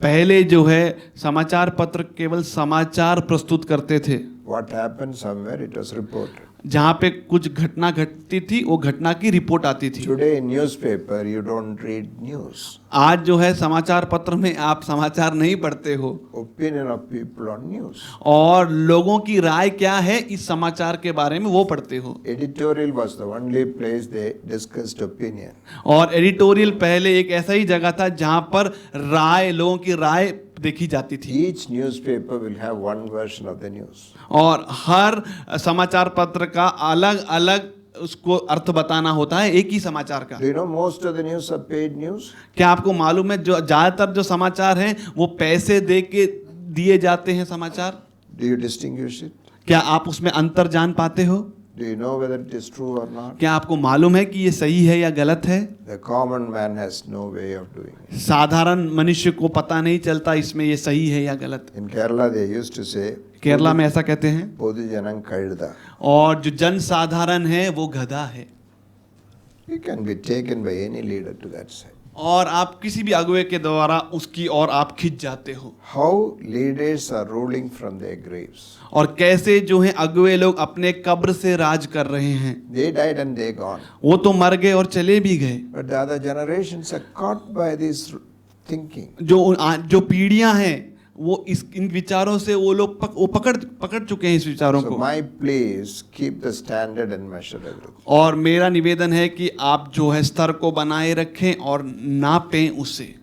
Speaker 2: पहले जो है समाचार पत्र केवल समाचार प्रस्तुत करते थे।
Speaker 1: What happened somewhere, it was reported.
Speaker 2: जहाँ पे कुछ घटना घटती थी वो घटना की रिपोर्ट आती थी।
Speaker 1: Today in newspaper, you don't read news.
Speaker 2: आज जो है समाचार पत्र में आप समाचार नहीं पढ़ते हो।
Speaker 1: Opinion of people on news.
Speaker 2: और लोगों की राय क्या है इस समाचार के बारे में वो पढ़ते हो।
Speaker 1: Editorial was the only place they discussed opinion.
Speaker 2: और एडिटोरियल पहले एक ऐसा ही जगह था जहाँ पर राय, लोगों की राय देखी जाती थी।
Speaker 1: Each newspaper will have one version of the news.
Speaker 2: और हर समाचार पत्र का अलग अलग उसको अर्थ बताना होता है एक ही समाचार का।
Speaker 1: Do you know most of the news are paid news?
Speaker 2: क्या आपको मालूम है जो ज्यादातर जो समाचार हैं वो पैसे दे के दिए जाते हैं समाचार?
Speaker 1: Do you distinguish it?
Speaker 2: क्या आप उसमें अंतर जान पाते हो?
Speaker 1: Do you know whether it is true or not?
Speaker 2: क्या आपको मालूम है कि ये सही है या गलत है?
Speaker 1: The common man has no way of doing it.
Speaker 2: साधारण मनुष्य को पता नहीं चलता इसमें ये सही है या गलत।
Speaker 1: In Kerala, they used to say,
Speaker 2: Kerala में ऐसा कहते हैं।
Speaker 1: "Podu janam kaida."
Speaker 2: और जो जन साधारण है वो गधा है।
Speaker 1: You can be taken by any leader to that side.
Speaker 2: और आप किसी भी अगुवे के द्वारा उसकी और आप खिंच जाते हो।
Speaker 1: How leaders are ruling from their graves.
Speaker 2: और कैसे जो है अगुवे लोग अपने कब्र से राज कर रहे हैं।
Speaker 1: They died and they gone.
Speaker 2: वो तो मर गए और चले भी गए।
Speaker 1: But the other generations are caught by these thinking.
Speaker 2: जो पीढ़ियां हैं वो इन विचारों से वो लोग पकड़ चुके हैं इस विचारों
Speaker 1: So
Speaker 2: को।
Speaker 1: my please, keep the standard and measure everything.
Speaker 2: और मेरा निवेदन है कि आप जो है स्तर को बनाए रखें और नापें उससे।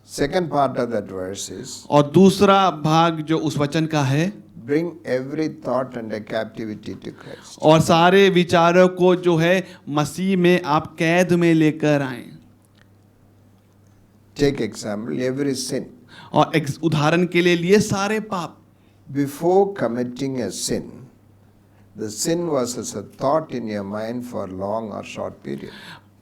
Speaker 1: Second part of that verse is,
Speaker 2: और दूसरा भाग जो उस वचन का है,
Speaker 1: bring every thought under captivity to Christ.
Speaker 2: और सारे विचारों को जो है मसीह में आप कैद में लेकर आएं।
Speaker 1: Take example, every sin.
Speaker 2: और उदाहरण के लिए सारे पाप।
Speaker 1: Before committing a sin, the sin was as a thought in your mind for long or short period.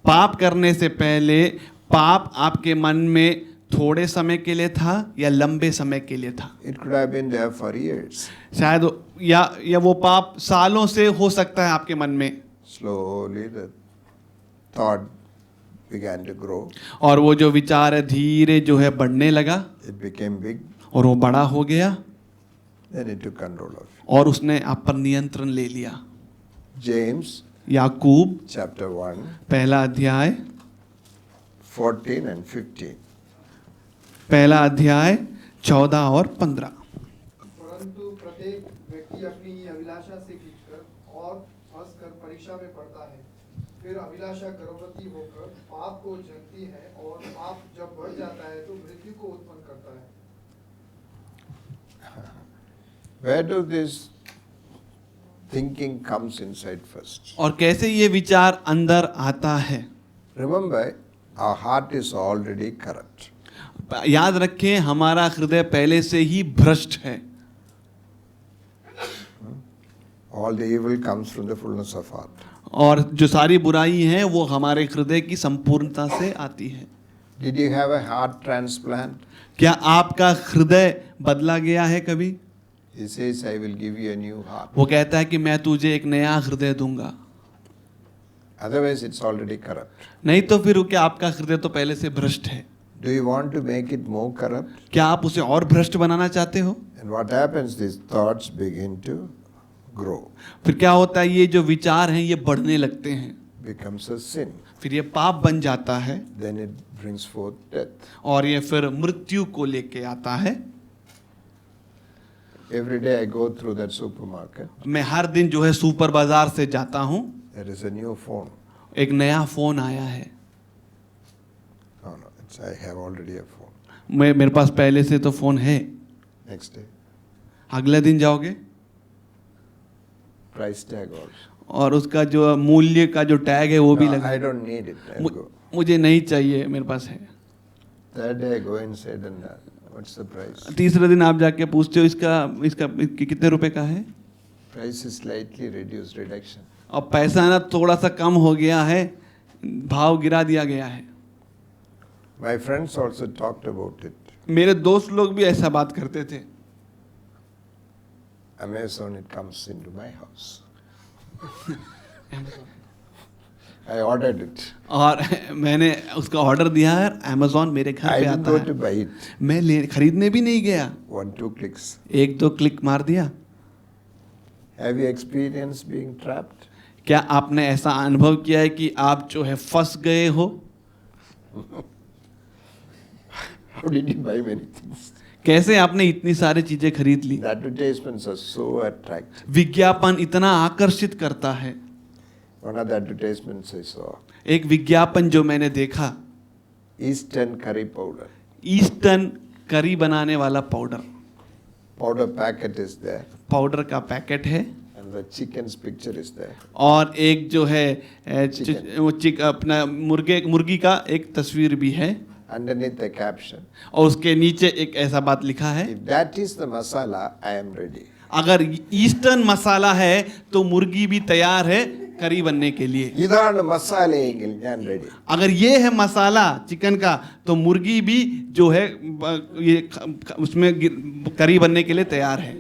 Speaker 2: पाप करने से पहले पाप आपके मन में थोड़े समय के लिए था या लंबे समय के लिए था।
Speaker 1: It could have been there for years.
Speaker 2: शायद या वो पाप सालों से हो सकता है आपके मन में।
Speaker 1: Slowly the thought began to grow.
Speaker 2: और वो जो विचार है धीरे जो है बढ़ने लगा
Speaker 1: It became big.
Speaker 2: और वो बड़ा हो गया
Speaker 1: Then it took control of it.
Speaker 2: और उसने आप पर नियंत्रण ले लिया।
Speaker 1: James
Speaker 2: याकूब
Speaker 1: chapter 1,
Speaker 2: पहला अध्याय
Speaker 1: 14 and 15.
Speaker 2: पहला अध्याय 14 और 15।
Speaker 6: परंतु प्रत्येक व्यक्ति अपनी ही अभिलाषा से खींचकर और फंसकर परीक्षा में पड़ता है। फिर अभिलाषा गर्भवती होकर पाप को जन्मती है और पाप जब बढ़ जाता है तो मृत्यु को उत्पन्न करता है।
Speaker 1: Where do this thinking comes inside first?
Speaker 2: और कैसे ये विचार अंदर आता है?
Speaker 1: Remember, our heart is already corrupt.
Speaker 2: याद रखें हमारा हृदय पहले से ही भ्रष्ट है।
Speaker 1: All the evil comes from the fullness of heart.
Speaker 2: और जो सारी बुराई है वो हमारे हृदय की संपूर्णता से आती है।
Speaker 1: Did you have a heart transplant?
Speaker 2: क्या आपका हृदय बदला गया है कभी?
Speaker 1: He says, I will give you a new heart.
Speaker 2: वो कहता है कि मैं तुझे एक नया हृदय दूंगा।
Speaker 1: Otherwise, it's already corrupt.
Speaker 2: नहीं तो फिर क्या आपका हृदय तो पहले से भ्रष्ट है।
Speaker 1: Do you want to make it more corrupt?
Speaker 2: क्या आप उसे और भ्रष्ट बनाना चाहते हो?
Speaker 1: And what happens? These thoughts begin to grow.
Speaker 2: फिर क्या होता है, ये जो विचार हैं ये बढ़ने लगते हैं,
Speaker 1: Becomes a sin.
Speaker 2: फिर ये पाप बन जाता है
Speaker 1: Then it brings forth death.
Speaker 2: और ये फिर मृत्यु को लेके आता है।
Speaker 1: Every day I go through that supermarket.
Speaker 2: मैं हर दिन जो है सुपर बाजार से जाता हूँ,
Speaker 1: There is a new phone.
Speaker 2: एक नया फोन आया है।
Speaker 1: No, I have already a phone.
Speaker 2: मेरे पास पहले से तो फोन है।
Speaker 1: Next day,
Speaker 2: अगले दिन जाओगे
Speaker 1: price tag also.
Speaker 2: और उसका जो मूल्य का जो टैग है वो भी
Speaker 1: No,
Speaker 2: लगा।
Speaker 1: I don't need it. I go.
Speaker 2: मुझे नहीं चाहिए, मेरे पास है।
Speaker 1: Third day I go inside and what's the price?
Speaker 2: तीसरे दिन आप जाके पूछते हो इसका कितने रुपए का है,
Speaker 1: Price is slightly reduced, reduction.
Speaker 2: और पैसा ना थोड़ा सा कम हो गया है, भाव गिरा दिया गया है।
Speaker 1: My friends also talked about it.
Speaker 2: मेरे दोस्त लोग भी ऐसा बात करते थे।
Speaker 1: Amazon, it comes into my house. I ordered it.
Speaker 2: और मैंने उसका ऑर्डर दिया है, अमेज़न मेरे घर
Speaker 1: I
Speaker 2: पे
Speaker 1: didn't
Speaker 2: आता
Speaker 1: go to
Speaker 2: है।
Speaker 1: buy it.
Speaker 2: मैं खरीदने भी नहीं गया,
Speaker 1: 1-2 clicks.
Speaker 2: एक दो क्लिक मार दिया।
Speaker 1: Have you experienced being trapped?
Speaker 2: क्या आपने ऐसा अनुभव किया है कि आप जो है फंस गए हो?
Speaker 1: How did you buy many things?
Speaker 2: कैसे आपने इतनी सारी चीजें खरीद ली?
Speaker 1: The advertisements are so attractive.
Speaker 2: विज्ञापन इतना आकर्षित करता है।
Speaker 1: One of the advertisements I saw,
Speaker 2: एक विज्ञापन जो मैंने देखा,
Speaker 1: Eastern curry powder.
Speaker 2: ईस्टर्न करी बनाने वाला powder,
Speaker 1: Powder packet is there
Speaker 2: powder का पैकेट है
Speaker 1: and the chicken's picture is there.
Speaker 2: और एक जो है
Speaker 1: Chicken.
Speaker 2: अपना मुर्गी का एक तस्वीर भी है
Speaker 1: Underneath the caption,
Speaker 2: और उसके नीचे एक ऐसा बात लिखा है,
Speaker 1: if that is the masala, I am ready.
Speaker 2: अगर ईस्टर्न मसाला है तो मुर्गी भी तैयार है करी बनने के लिए।
Speaker 1: ഇതാണ് മസാലയെങ്കിൽ ഞാൻ ready.
Speaker 2: अगर ये है मसाला चिकन का तो मुर्गी भी जो है ये उसमें करी बनने के लिए तैयार है।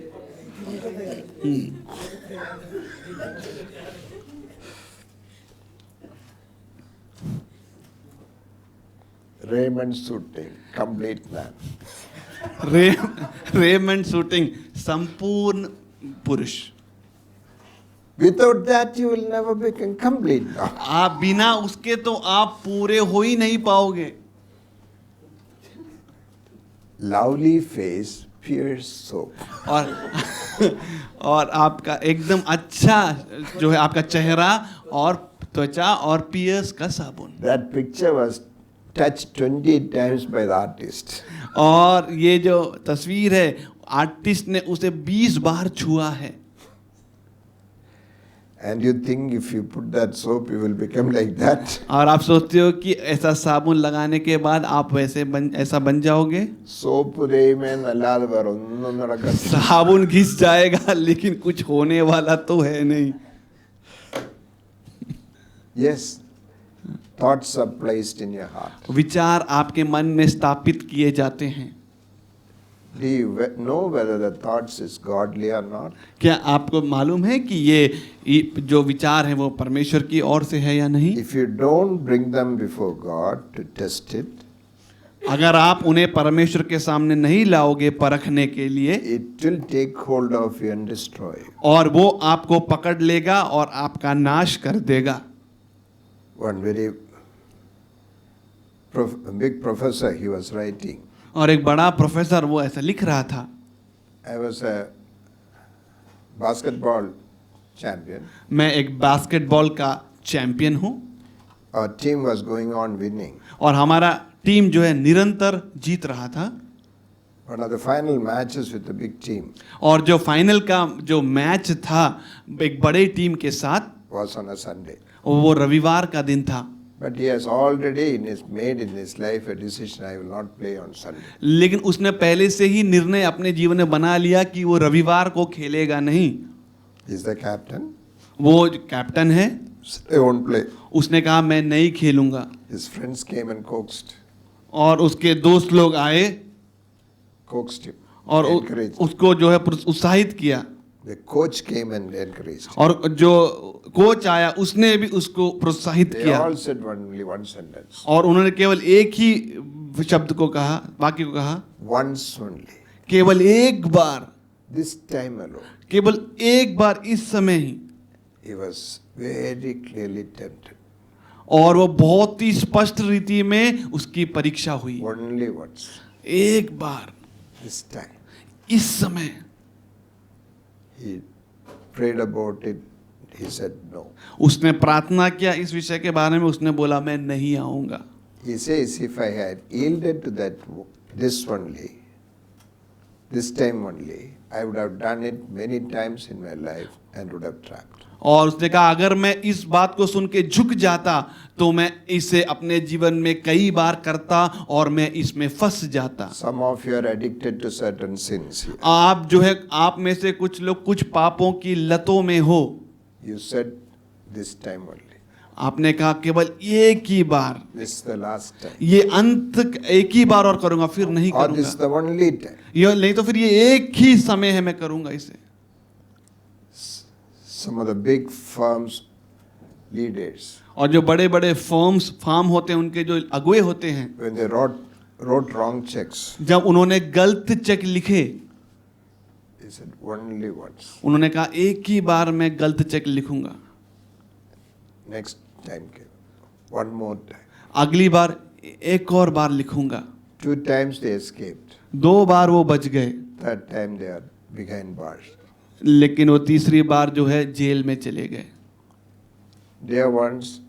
Speaker 1: Raymond shooting, complete man.
Speaker 2: Raymond shooting, संपूर्ण पुरुष।
Speaker 1: Without that, you will never become complete.
Speaker 2: आप बिना उसके तो आप पूरे हो ही नहीं पाओगे।
Speaker 1: lovely face, pure soap.
Speaker 2: और आपका एकदम अच्छा जो है आपका चेहरा और त्वचा और पियर्स का साबुन।
Speaker 1: That picture was touched 20 times by the artist.
Speaker 2: और ये जो तस्वीर है आर्टिस्ट ने उसे 20 बार छुआ है।
Speaker 1: And you think if you put that soap, you will become like that?
Speaker 2: और आप सोचते हो कि ऐसा साबुन लगाने के बाद आप ऐसा बन जाओगे?
Speaker 1: Soap പുരയുമേന്ന് അല്ലാതെ വേറെ ഒന്നും നടക്കത്തില്ല.
Speaker 2: साबुन घिस जाएगा लेकिन कुछ होने वाला तो है नहीं।
Speaker 1: Yes, thoughts are placed in your heart.
Speaker 2: विचार आपके मन में स्थापित किए जाते हैं।
Speaker 1: Do you know whether the thoughts is godly or not?
Speaker 2: क्या आपको मालूम है कि ये जो विचार है वो परमेश्वर की ओर से है या नहीं?
Speaker 1: If you don't bring them before God to test it,
Speaker 2: अगर आप उन्हें परमेश्वर के सामने नहीं लाओगे परखने के लिए,
Speaker 1: it will take hold of you and destroy you.
Speaker 2: और वो आपको पकड़ लेगा और आपका नाश कर देगा।
Speaker 1: One very big professor, he was writing.
Speaker 2: और एक बड़ा प्रोफेसर वो ऐसा लिख रहा था।
Speaker 1: I was a basketball champion.
Speaker 2: मैं एक बास्केटबॉल का चैंपियन हूँ
Speaker 1: Our team was going on winning.
Speaker 2: और हमारा टीम जो है निरंतर जीत रहा था।
Speaker 1: One of the final matches with the big team
Speaker 2: और जो फाइनल का जो मैच था एक बड़े टीम के साथ
Speaker 1: was on a Sunday.
Speaker 2: वो रविवार का दिन था।
Speaker 1: But he has already made in his life a decision, I will not play on Sunday.
Speaker 2: लेकिन उसने पहले से ही निर्णय अपने जीवन में बना लिया कि वो रविवार को खेलेगा नहीं।
Speaker 1: He's the captain.
Speaker 2: वो कैप्टन है।
Speaker 1: They won't play.
Speaker 2: उसने कहा मैं नहीं खेलूंगा।
Speaker 1: His friends came and coaxed
Speaker 2: और उसके दोस्त लोग आए
Speaker 1: him.
Speaker 2: और
Speaker 1: encouraged.
Speaker 2: उसको जो है उत्साहित किया।
Speaker 1: The coach came and encouraged him.
Speaker 2: और जो कोच आया उसने भी उसको प्रोत्साहित
Speaker 1: They
Speaker 2: किया।
Speaker 1: all said only one sentence.
Speaker 2: और उन्होंने केवल एक ही शब्द को कहा, वाक्य को कहा,
Speaker 1: Once only.
Speaker 2: केवल एक बार,
Speaker 1: This time alone.
Speaker 2: केवल एक बार इस समय ही।
Speaker 1: He was very clearly tempted.
Speaker 2: और वो बहुत ही स्पष्ट रीति में उसकी परीक्षा हुई।
Speaker 1: Only once.
Speaker 2: एक बार,
Speaker 1: This time.
Speaker 2: इस समय।
Speaker 1: He prayed about it. He said no.
Speaker 2: उसने प्रार्थना किया इस विषय के बारे में, उसने बोला मैं नहीं आऊंगा।
Speaker 1: He says, if I had yielded to this time only, I would have done it many times in my life and would have trapped.
Speaker 2: और उसने कहा अगर मैं इस बात को सुन के झुक जाता तो मैं इसे अपने जीवन में कई बार करता और मैं इसमें फंस जाता।
Speaker 1: Some of you are addicted to certain sins here.
Speaker 2: आप जो है आप में से कुछ लोग कुछ पापों की लतों में हो।
Speaker 1: You said this time only.
Speaker 2: आपने कहा केवल एक ही बार,
Speaker 1: This is the last time.
Speaker 2: ये अंत एक ही बार और करूंगा, फिर नहीं
Speaker 1: Or this is
Speaker 2: करूंगा।
Speaker 1: the only time.
Speaker 2: ये नहीं तो फिर ये एक ही समय है, मैं करूंगा इसे।
Speaker 1: Some of the big firms leaders,
Speaker 2: और जो बड़े बड़े फार्म होते हैं उनके जो अगुए होते हैं,
Speaker 1: when they wrote wrong checks,
Speaker 2: जब उन्होंने गलत चेक लिखे,
Speaker 1: they said only once.
Speaker 2: उन्होंने कहा एक ही बार मैं गलत चेक लिखूंगा,
Speaker 1: Next time came. One more time.
Speaker 2: अगली बार एक और बार लिखूंगा।
Speaker 1: 2 times they escaped.
Speaker 2: 2 बार वो बच गए,
Speaker 1: 3rd time they are behind bars.
Speaker 2: लेकिन वो तीसरी बार जो है जेल में चले गए।
Speaker 1: Dear ones,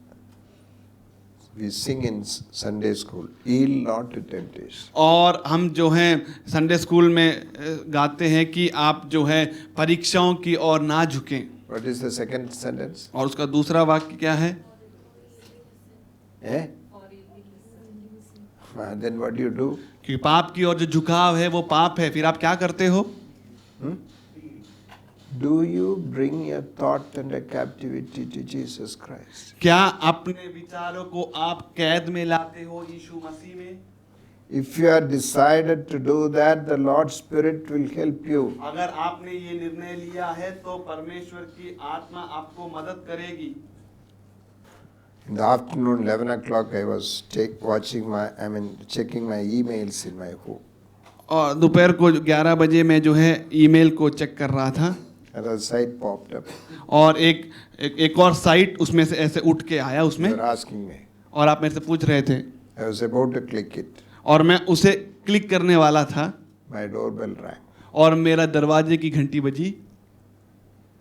Speaker 1: we sing in Sunday school, yield not to temptation.
Speaker 2: और हम जो हैं संडे स्कूल में गाते हैं कि आप जो है परीक्षाओं की ओर ना झुकें।
Speaker 1: What is the second sentence?
Speaker 2: और उसका दूसरा वाक्य क्या है?
Speaker 1: Eh? Then what do you do?
Speaker 2: कि पाप की ओर जो झुकाव है वो पाप है, फिर आप क्या करते हो?
Speaker 1: Do you bring your thought under captivity to Jesus Christ?
Speaker 2: क्या अपने विचारों को आप कैद में लाते हो यीशु मसीह में?
Speaker 1: If you are decided to do that, the Lord's Spirit will help you.
Speaker 2: अगर आपने ये निर्णय लिया है तो परमेश्वर की आत्मा आपको मदद करेगी।
Speaker 1: In the afternoon, 11 o'clock, I was checking my emails in my home.
Speaker 2: और दोपहर को 11 बजे मैं जो है ईमेल को चेक कर रहा था,
Speaker 1: Another site popped up.
Speaker 2: और एक और साइट उसमें से ऐसे उठ के आया उसमें,
Speaker 1: They were asking me.
Speaker 2: और आप मेरे से पूछ रहे थे,
Speaker 1: I was about to click it.
Speaker 2: और मैं उसे क्लिक करने वाला था
Speaker 1: my doorbell rang.
Speaker 2: और मेरा दरवाजे की घंटी बजी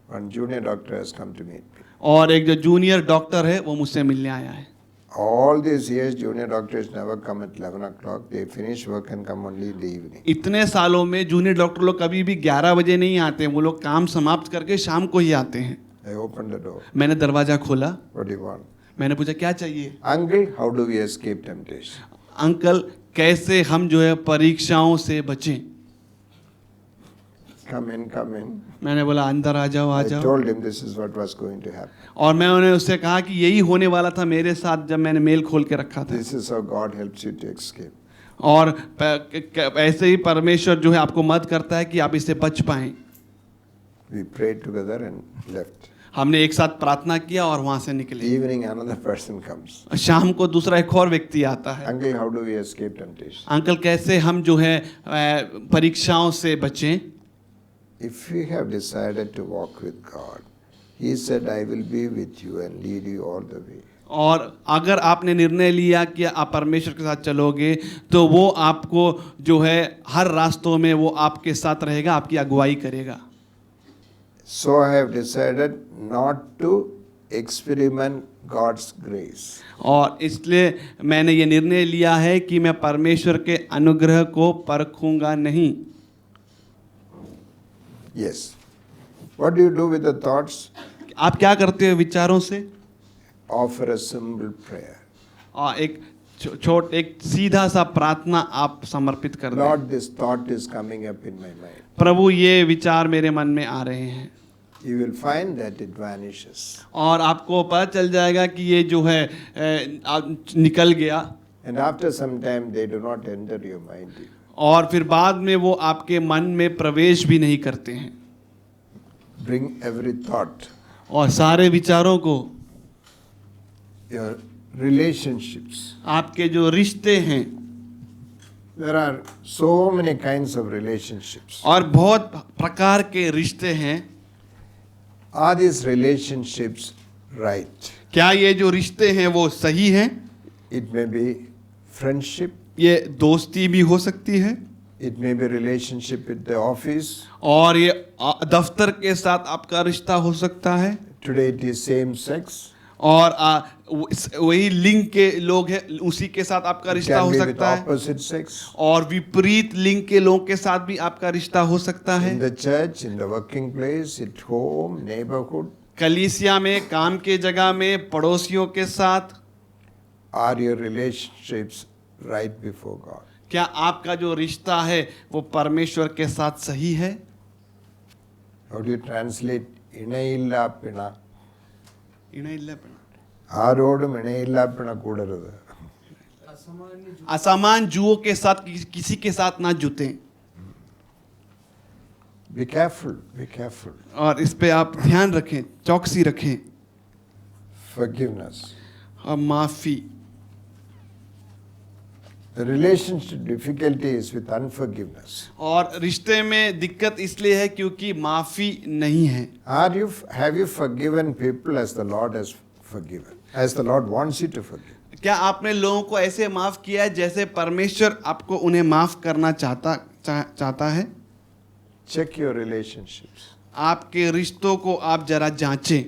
Speaker 1: One junior doctor has come to meet me.
Speaker 2: और एक जो जूनियर डॉक्टर है वो मुझसे मिलने आया है।
Speaker 1: All these years, junior doctors never come at 11 o'clock. They finish work and come only in the evening.
Speaker 2: इतने सालों में जूनियर डॉक्टर लोग कभी भी 11 बजे नहीं आते, वो लोग काम समाप्त करके शाम को ही आते हैं।
Speaker 1: I opened the door.
Speaker 2: मैंने दरवाजा खोला,
Speaker 1: What do you want?
Speaker 2: मैंने पूछा क्या चाहिए?
Speaker 1: Uncle, how do we escape temptation?
Speaker 2: Uncle कैसे हम जो है परीक्षाओं से बचें?
Speaker 1: Come in, come in.
Speaker 2: मैंने बोला अंदर आ जाओ, आ
Speaker 1: I
Speaker 2: जाओ।
Speaker 1: told him this is what was going to happen.
Speaker 2: और मैं उन्हें उससे कहा कि यही होने वाला था मेरे साथ जब मैंने मेल खोल के रखा था।
Speaker 1: This is how God helps you to escape.
Speaker 2: और ऐसे ही परमेश्वर जो है आपको मदद करता है कि आप इससे बच पाएं।
Speaker 1: We prayed together and left.
Speaker 2: हमने एक साथ प्रार्थना किया और वहां से निकले।
Speaker 1: Evening, another person comes.
Speaker 2: शाम को दूसरा एक और व्यक्ति आता है।
Speaker 1: Uncle, how do we escape temptation?
Speaker 2: Uncle कैसे हम जो है परीक्षाओं से बचें?
Speaker 1: If we have decided to walk with God, He said, I will be with you and lead you all the way.
Speaker 2: और अगर आपने निर्णय लिया कि आप परमेश्वर के साथ चलोगे तो वो आपको जो है हर रास्तों में वो आपके साथ रहेगा, आपकी अगुवाई करेगा।
Speaker 1: So I have decided not to experiment God's grace.
Speaker 2: और इसलिए मैंने ये निर्णय लिया है कि मैं परमेश्वर के अनुग्रह को परखूंगा नहीं।
Speaker 1: Yes. What do you do with the thoughts?
Speaker 2: आप क्या करते हो विचारों से?
Speaker 1: Offer a simple prayer.
Speaker 2: और एक एक सीधा सा प्रार्थना आप समर्पित कर दें।
Speaker 1: Lord, this thought is coming up in my mind.
Speaker 2: प्रभु ये विचार मेरे मन में आ रहे हैं।
Speaker 1: You will find that it vanishes.
Speaker 2: और आपको पता चल जाएगा कि ये जो है निकल गया।
Speaker 1: And after some time, they do not enter your mind.
Speaker 2: और फिर बाद में वो आपके मन में प्रवेश भी नहीं करते हैं।
Speaker 1: Bring every thought,
Speaker 2: और सारे विचारों को,
Speaker 1: your relationships.
Speaker 2: आपके जो रिश्ते हैं,
Speaker 1: There are so many kinds of relationships.
Speaker 2: और बहुत प्रकार के रिश्ते हैं।
Speaker 1: Are these relationships right?
Speaker 2: क्या ये जो रिश्ते हैं वो सही हैं?
Speaker 1: It may be friendship.
Speaker 2: ये दोस्ती भी हो सकती है,
Speaker 1: It may be relationship with the office.
Speaker 2: और ये दफ्तर के साथ आपका रिश्ता हो सकता है।
Speaker 1: Today it is same sex.
Speaker 2: और वही लिंग के लोग हैं, उसी के साथ आपका
Speaker 1: It
Speaker 2: रिश्ता
Speaker 1: can
Speaker 2: हो
Speaker 1: be with
Speaker 2: सकता है।
Speaker 1: opposite sex.
Speaker 2: और विपरीत लिंग के लोगों के साथ भी आपका रिश्ता हो सकता है।
Speaker 1: In the church, in the working place, at home, neighborhood.
Speaker 2: कलीसिया में, काम के जगह में, पड़ोसियों के साथ।
Speaker 1: Are your relationships right before God?
Speaker 2: क्या आपका जो रिश्ता है वो परमेश्वर के साथ सही है?
Speaker 1: How do you translate ഇണയില്ലാ പിണ?
Speaker 2: इणइल्ला पिण।
Speaker 1: ആരോടും ഇണയില്ലാ പിണ കൂടരുത്.
Speaker 2: असमान जुओं के साथ किसी के साथ ना जुतें।
Speaker 1: Be careful, be careful.
Speaker 2: और इस पे आप ध्यान रखें, चौकसी रखें।
Speaker 1: Forgiveness.
Speaker 2: और माफी।
Speaker 1: The relationship difficulty is with unforgiveness.
Speaker 2: और रिश्ते में दिक्कत इसलिए है क्योंकि माफी नहीं है।
Speaker 1: Have you forgiven people as the Lord has forgiven? As the Lord wants you to forgive?
Speaker 2: क्या आपने लोगों को ऐसे माफ किया है जैसे परमेश्वर आपको उन्हें माफ करना चाहता है?
Speaker 1: Check your relationships.
Speaker 2: आपके रिश्तों को आप जरा जांचें।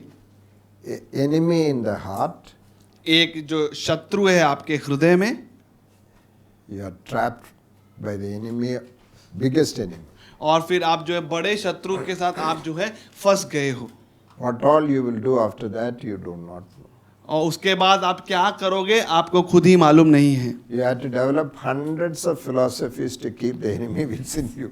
Speaker 1: Enemy in the heart.
Speaker 2: एक जो शत्रु है आपके हृदय में,
Speaker 1: You are trapped by the enemy, biggest enemy.
Speaker 2: और फिर आप जो है बड़े शत्रु के साथ आप जो है फंस गए हो।
Speaker 1: What all you will do after that, you do not know.
Speaker 2: और उसके बाद आप क्या करोगे आपको खुद ही मालूम नहीं है।
Speaker 1: You have to develop hundreds of philosophies to keep the enemy within you.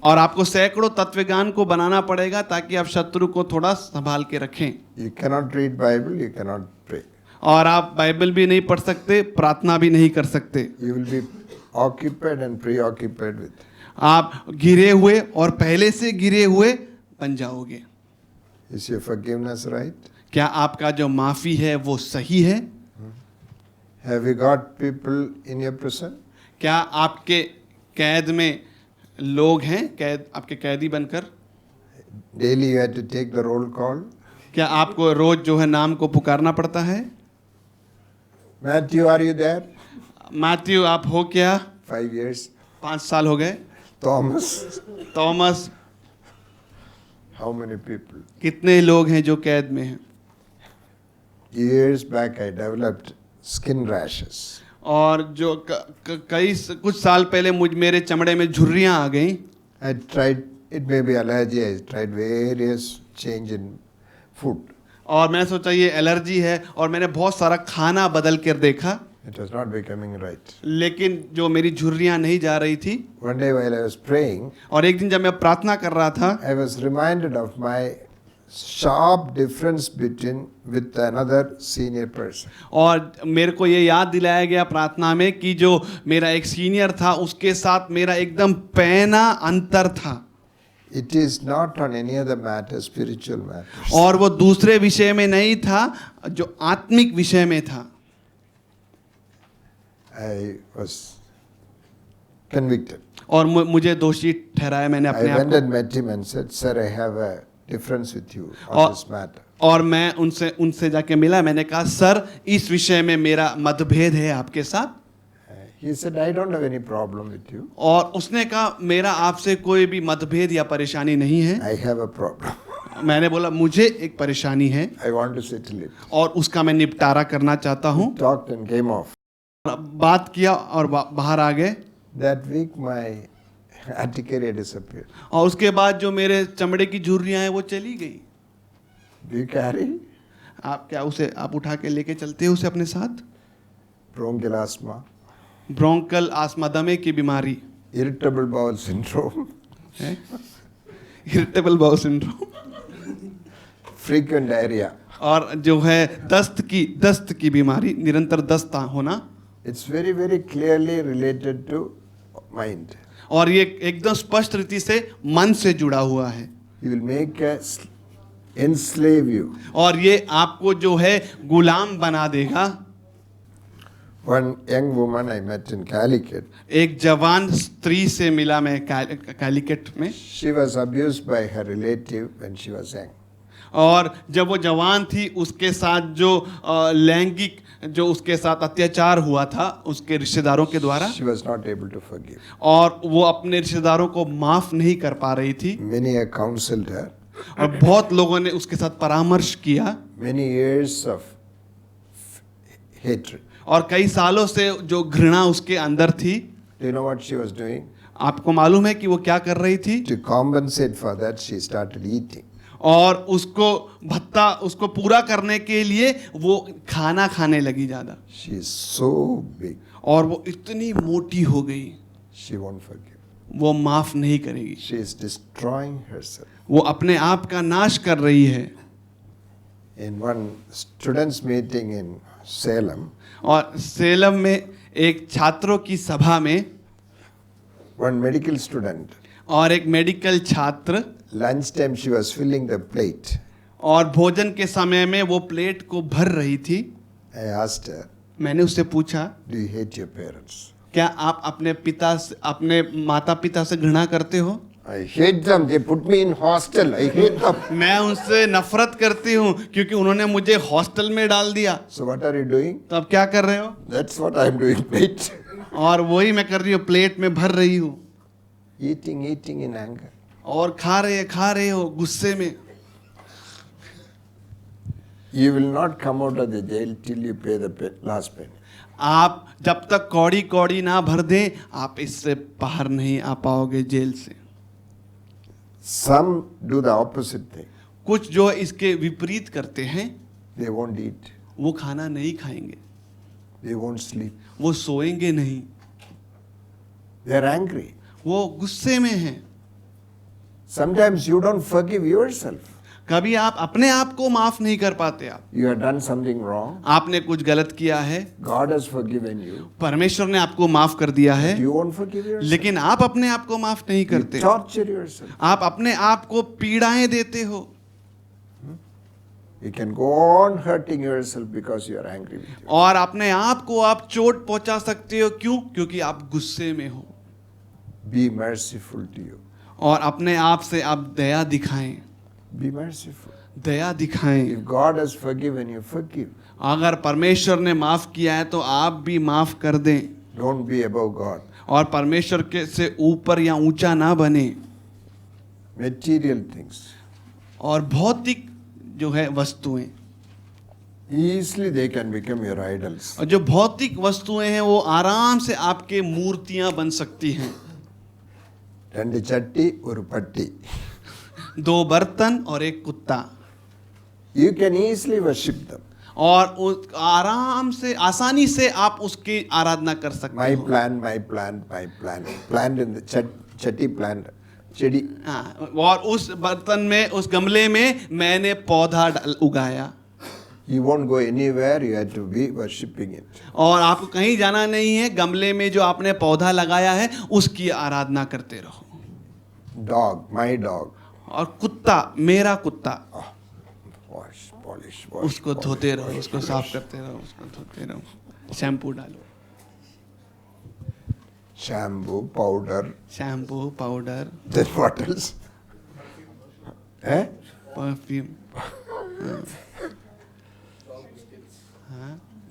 Speaker 2: और आपको सैकड़ों तत्वज्ञान को बनाना पड़ेगा ताकि आप शत्रु को थोड़ा संभाल के रखें।
Speaker 1: You cannot read Bible, you cannot pray.
Speaker 2: और आप बाइबल भी नहीं पढ़ सकते, प्रार्थना भी नहीं कर सकते।
Speaker 1: You will be occupied and preoccupied with.
Speaker 2: आप घिरे हुए और पहले से घिरे हुए बन जाओगे।
Speaker 1: Is your forgiveness right?
Speaker 2: क्या आपका जो माफी है वो सही है?
Speaker 1: Have you got people in your prison?
Speaker 2: क्या आपके कैद में लोग हैं, कैद आपके कैदी बनकर?
Speaker 1: Daily you have to take the roll call.
Speaker 2: क्या आपको रोज जो है नाम को पुकारना पड़ता है?
Speaker 1: Matthew, are you there?
Speaker 2: Matthew आप हो क्या?
Speaker 1: 5 years.
Speaker 2: 5 साल हो गए।
Speaker 1: Thomas,
Speaker 2: Thomas,
Speaker 1: how many people?
Speaker 2: कितने लोग हैं जो कैद में हैं?
Speaker 1: Years back, I developed skin rashes.
Speaker 2: और जो कुछ साल पहले मेरे चमड़े में झुर्रियां आ गई।
Speaker 1: I tried, it may be allergy, I tried various change in food.
Speaker 2: और मैंने सोचा ये एलर्जी है, और मैंने बहुत सारा खाना बदल कर देखा,
Speaker 1: It was not becoming right.
Speaker 2: लेकिन जो मेरी झुर्रियां नहीं जा रही थी।
Speaker 1: One day while I was praying,
Speaker 2: और एक दिन जब मैं प्रार्थना कर रहा था,
Speaker 1: I was reminded of my sharp difference with another senior person.
Speaker 2: और मेरे को ये याद दिलाया गया प्रार्थना में कि जो मेरा एक सीनियर था उसके साथ मेरा एकदम पैना अंतर था।
Speaker 1: It is not on any other matter, spiritual matters.
Speaker 2: और वो दूसरे विषय में नहीं था, जो आत्मिक विषय में था।
Speaker 1: I was convicted.
Speaker 2: और मुझे दोषी ठहराया मैंने
Speaker 1: I
Speaker 2: अपने आप
Speaker 1: went
Speaker 2: को।
Speaker 1: and met him and said, "Sir, I have a difference with you on
Speaker 2: और-
Speaker 1: this matter."
Speaker 2: और मैं उनसे जाके मिला, मैंने कहा सर इस विषय में मेरा मतभेद है आपके साथ।
Speaker 1: He said, "I don't have any problem with you.
Speaker 2: और उसने कहा मेरा आपसे कोई भी मतभेद या परेशानी नहीं है।
Speaker 1: I have a problem.
Speaker 2: मैंने बोला मुझे एक परेशानी है
Speaker 1: I want to settle it."
Speaker 2: और उसका मैं निपटारा करना चाहता हूँ।
Speaker 1: Talked and came off.
Speaker 2: बात किया और बाहर आ गए।
Speaker 1: That week, my urticaria disappeared.
Speaker 2: और उसके बाद जो मेरे चमड़े की झुर्रियां हैं वो चली गई।
Speaker 1: Do you carry
Speaker 2: आप क्या उसे आप उठा के लेके चलते हो उसे अपने साथ?
Speaker 1: bronchial asthma,
Speaker 2: ब्रोंकल आस्मा, दमे की बीमारी
Speaker 1: irritable bowel syndrome,
Speaker 2: है, irritable bowel syndrome,
Speaker 1: frequent diarrhea?
Speaker 2: और जो है दस्त की बीमारी, निरंतर दस्त होना।
Speaker 1: It's very, very clearly related to mind.
Speaker 2: और ये एकदम स्पष्ट रीति से मन से जुड़ा हुआ है।
Speaker 1: He will make us enslave you.
Speaker 2: और ये आपको जो है गुलाम बना देगा।
Speaker 1: One young woman I met in Calicut,
Speaker 2: एक जवान स्त्री से मिला मैं कैलिकट में।
Speaker 1: she was abused by her relative when she was young.
Speaker 2: और जब वो जवान थी उसके साथ जो लैंगिक जो उसके साथ अत्याचार हुआ था उसके रिश्तेदारों के द्वारा,
Speaker 1: She was not able to forgive.
Speaker 2: और वो अपने रिश्तेदारों को माफ नहीं कर पा रही थी।
Speaker 1: Many have counseled her.
Speaker 2: और बहुत लोगों ने उसके साथ परामर्श किया,
Speaker 1: Many years of hatred.
Speaker 2: और कई सालों से जो घृणा उसके अंदर थी।
Speaker 1: Do you know what she was doing?
Speaker 2: आपको मालूम है कि वो क्या कर रही थी?
Speaker 1: To compensate for that, she started eating.
Speaker 2: और उसको भत्ता उसको पूरा करने के लिए वो खाना खाने लगी ज्यादा,
Speaker 1: She is so big,
Speaker 2: और वो इतनी मोटी हो गई,
Speaker 1: she won't forgive.
Speaker 2: वो माफ नहीं करेगी।
Speaker 1: She is destroying herself.
Speaker 2: वो अपने आप का नाश कर रही है।
Speaker 1: In one students' meeting in Salem,
Speaker 2: और सेलम में एक छात्रों की सभा में
Speaker 1: one medical student,
Speaker 2: और एक मेडिकल छात्र,
Speaker 1: lunchtime she was filling the plate.
Speaker 2: और भोजन के समय में वो प्लेट को भर रही थी।
Speaker 1: I asked her,
Speaker 2: मैंने उससे पूछा
Speaker 1: "Do you hate your parents?"
Speaker 2: क्या आप अपने माता पिता से घृणा करते हो?
Speaker 1: "I hate them. They put me in hostel. I hate them."
Speaker 2: मैं उनसे नफरत करती हूँ क्योंकि उन्होंने मुझे हॉस्टल में डाल दिया।
Speaker 1: So what are you doing?
Speaker 2: तो अब क्या कर रहे हो?
Speaker 1: That's what I'm doing, mate.
Speaker 2: और वही मैं कर रही हूँ, प्लेट में भर रही हूँ।
Speaker 1: Eating in anger.
Speaker 2: और खा रहे हो गुस्से में।
Speaker 1: You will not come out of the jail till you pay the last penny.
Speaker 2: आप जब तक कौड़ी कौड़ी ना भर दें आप इससे बाहर नहीं आ पाओगे जेल से।
Speaker 1: Some do the opposite thing.
Speaker 2: कुछ जो इसके विपरीत करते हैं,
Speaker 1: They won't eat.
Speaker 2: वो खाना नहीं खाएंगे,
Speaker 1: They won't sleep.
Speaker 2: वो सोएंगे नहीं,
Speaker 1: They are angry.
Speaker 2: वो गुस्से में हैं।
Speaker 1: Sometimes you don't forgive yourself.
Speaker 2: कभी आप अपने आप को माफ नहीं कर पाते।
Speaker 1: You have done something wrong.
Speaker 2: आपने कुछ गलत किया है,
Speaker 1: God has forgiven you.
Speaker 2: परमेश्वर ने आपको माफ कर दिया है,
Speaker 1: You won't forgive yourself.
Speaker 2: लेकिन आप अपने आप को माफ नहीं
Speaker 1: You
Speaker 2: करते।
Speaker 1: torture yourself.
Speaker 2: आप अपने आप को पीड़ाएं देते हो।
Speaker 1: You can go on hurting yourself because you are angry with you.
Speaker 2: और अपने आप को आप चोट पहुंचा सकते हो। क्यों? क्योंकि आप गुस्से में हो।
Speaker 1: Be merciful to you.
Speaker 2: और अपने आप से आप दया दिखाएं,
Speaker 1: Be merciful.
Speaker 2: दया दिखाएं।
Speaker 1: If God has forgiven you, forgive.
Speaker 2: अगर परमेश्वर ने माफ किया है तो आप भी माफ कर दें।
Speaker 1: Don't be above God.
Speaker 2: और परमेश्वर के से ऊपर या ऊंचा ना बने।
Speaker 1: Material things.
Speaker 2: और भौतिक जो है वस्तुएं,
Speaker 1: Easily they can become your idols.
Speaker 2: और जो भौतिक वस्तुएं हैं वो आराम से आपके मूर्तियां बन सकती हैं।
Speaker 1: ரெண்டு சட்டி ஒரு பட்டி.
Speaker 2: 2 बर्तन और एक कुत्ता,
Speaker 1: You can easily worship them.
Speaker 2: और आराम से आसानी से आप उसकी आराधना कर सकते
Speaker 1: My
Speaker 2: हो।
Speaker 1: plan, my plan, my plan. Plant in the chatti plant. Chedi.
Speaker 2: हाँ, और उस बर्तन में, उस गमले में मैंने पौधा उगाया।
Speaker 1: You won't go anywhere, you have to be worshipping it.
Speaker 2: और आपको कहीं जाना नहीं है, गमले में जो आपने पौधा लगाया है उसकी आराधना करते रहो।
Speaker 1: Dog, my dog.
Speaker 2: और कुत्ता, मेरा कुत्ता,
Speaker 1: Wash, polish, wash.
Speaker 2: उसको
Speaker 1: polish,
Speaker 2: धोते रहो,
Speaker 1: polish,
Speaker 2: उसको
Speaker 1: wash.
Speaker 2: साफ करते रहो, उसको धोते रहो, शैम्पू डालो,
Speaker 1: Shampoo, powder.
Speaker 2: Shampoo, powder,
Speaker 1: Then what else? Eh?
Speaker 2: Perfume,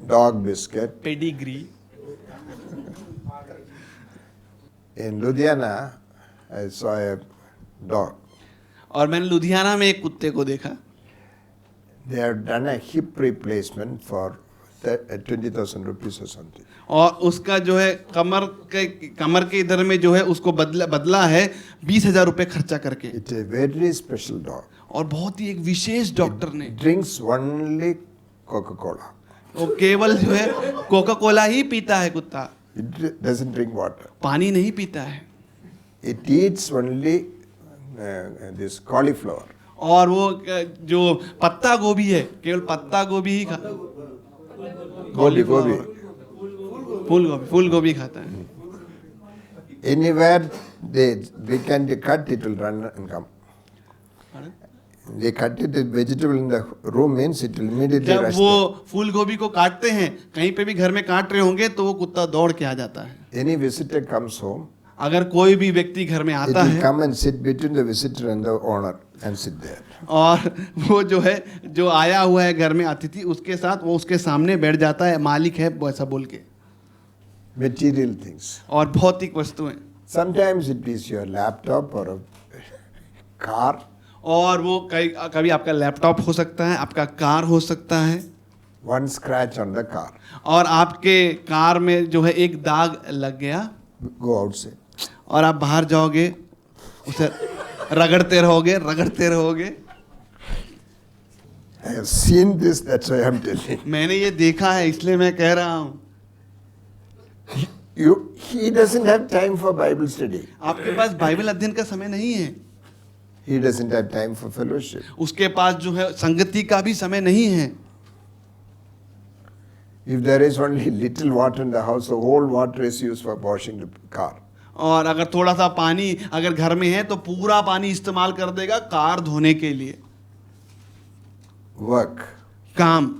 Speaker 1: Dog biscuit.
Speaker 2: Pedigree.
Speaker 1: In Ludhiana, I saw a dog.
Speaker 2: और मैंने लुधियाना में एक कुत्ते को देखा।
Speaker 1: They have done a hip replacement for 20,000 rupees or something.
Speaker 2: और उसका जो है कमर के इधर में जो है उसको बदला है 20,000 रुपए खर्चा करके।
Speaker 1: It's a very special dog.
Speaker 2: और बहुत ही एक विशेष डॉक्टर ने,
Speaker 1: Drinks only Coca-Cola.
Speaker 2: वो केवल जो है कोका कोला ही पीता है कुत्ता,
Speaker 1: It doesn't drink water.
Speaker 2: पानी नहीं पीता है।
Speaker 1: It eats only this cauliflower.
Speaker 2: और वो जो पत्ता गोभी है, केवल पत्ता गोभी ही खाता,
Speaker 1: Gobi.
Speaker 2: फूल गोभी खाता है।
Speaker 1: Anywhere they can cut, it will run and come. They cut it, the vegetable in the room means it will immediately
Speaker 2: जब
Speaker 1: rush
Speaker 2: वो
Speaker 1: there.
Speaker 2: फूल गोभी को काटते हैं, कहीं पे भी घर में काट रहे होंगे तो वो कुत्ता दौड़ के आ जाता है।
Speaker 1: Any visitor comes home,
Speaker 2: अगर कोई भी व्यक्ति घर में
Speaker 1: it
Speaker 2: आता
Speaker 1: will
Speaker 2: है,
Speaker 1: come and sit between the visitor and the owner and sit there.
Speaker 2: और वो जो है, जो आया हुआ है घर में अतिथि, उसके साथ वो उसके सामने बैठ जाता है, मालिक है वैसा बोल के।
Speaker 1: Material things.
Speaker 2: और भौतिक वस्तुएं,
Speaker 1: Sometimes it is your laptop or a car.
Speaker 2: और वो कभी आपका लैपटॉप हो सकता है, आपका कार हो सकता है,
Speaker 1: One scratch on the car.
Speaker 2: और आपके कार में जो है एक दाग लग गया,
Speaker 1: Go outside.
Speaker 2: और आप बाहर जाओगे, उसे रगड़ते रहोगे।
Speaker 1: I have seen this, that's why I am telling.
Speaker 2: मैंने ये देखा है, इसलिए मैं कह रहा हूँ।
Speaker 1: He doesn't have time for Bible study.
Speaker 2: आपके पास बाइबल अध्ययन का समय नहीं है,
Speaker 1: He doesn't have time for fellowship.
Speaker 2: उसके पास जो है संगति का भी समय नहीं है।
Speaker 1: If there is only little water in the house, the whole water is used for washing the car.
Speaker 2: और अगर थोड़ा सा पानी अगर घर में है तो पूरा पानी इस्तेमाल कर देगा कार धोने के लिए।
Speaker 1: Work.
Speaker 2: काम,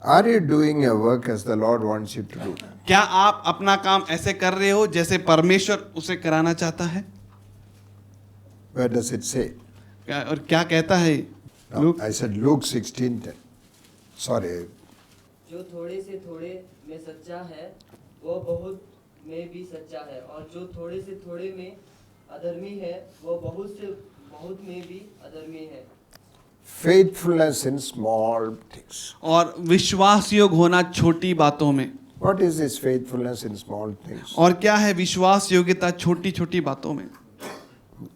Speaker 1: Are you doing your work as the Lord wants you to do?
Speaker 2: क्या आप अपना काम ऐसे कर रहे हो जैसे परमेश्वर उसे कराना चाहता है?
Speaker 1: Where does it say?
Speaker 2: और क्या कहता है?
Speaker 1: No, I said Luke 16:10. Sorry.
Speaker 7: जो थोड़े से थोड़े में सच्चा है वो बहुत में भी सच्चा है, और जो थोड़े से थोड़े में अधर्मी है वो बहुत से बहुत में भी अधर्मी है।
Speaker 1: Faithfulness in small things.
Speaker 2: और विश्वास योग्य होना छोटी बातों में।
Speaker 1: What is this faithfulness in small things?
Speaker 2: और क्या है विश्वास योग्यता छोटी छोटी बातों में?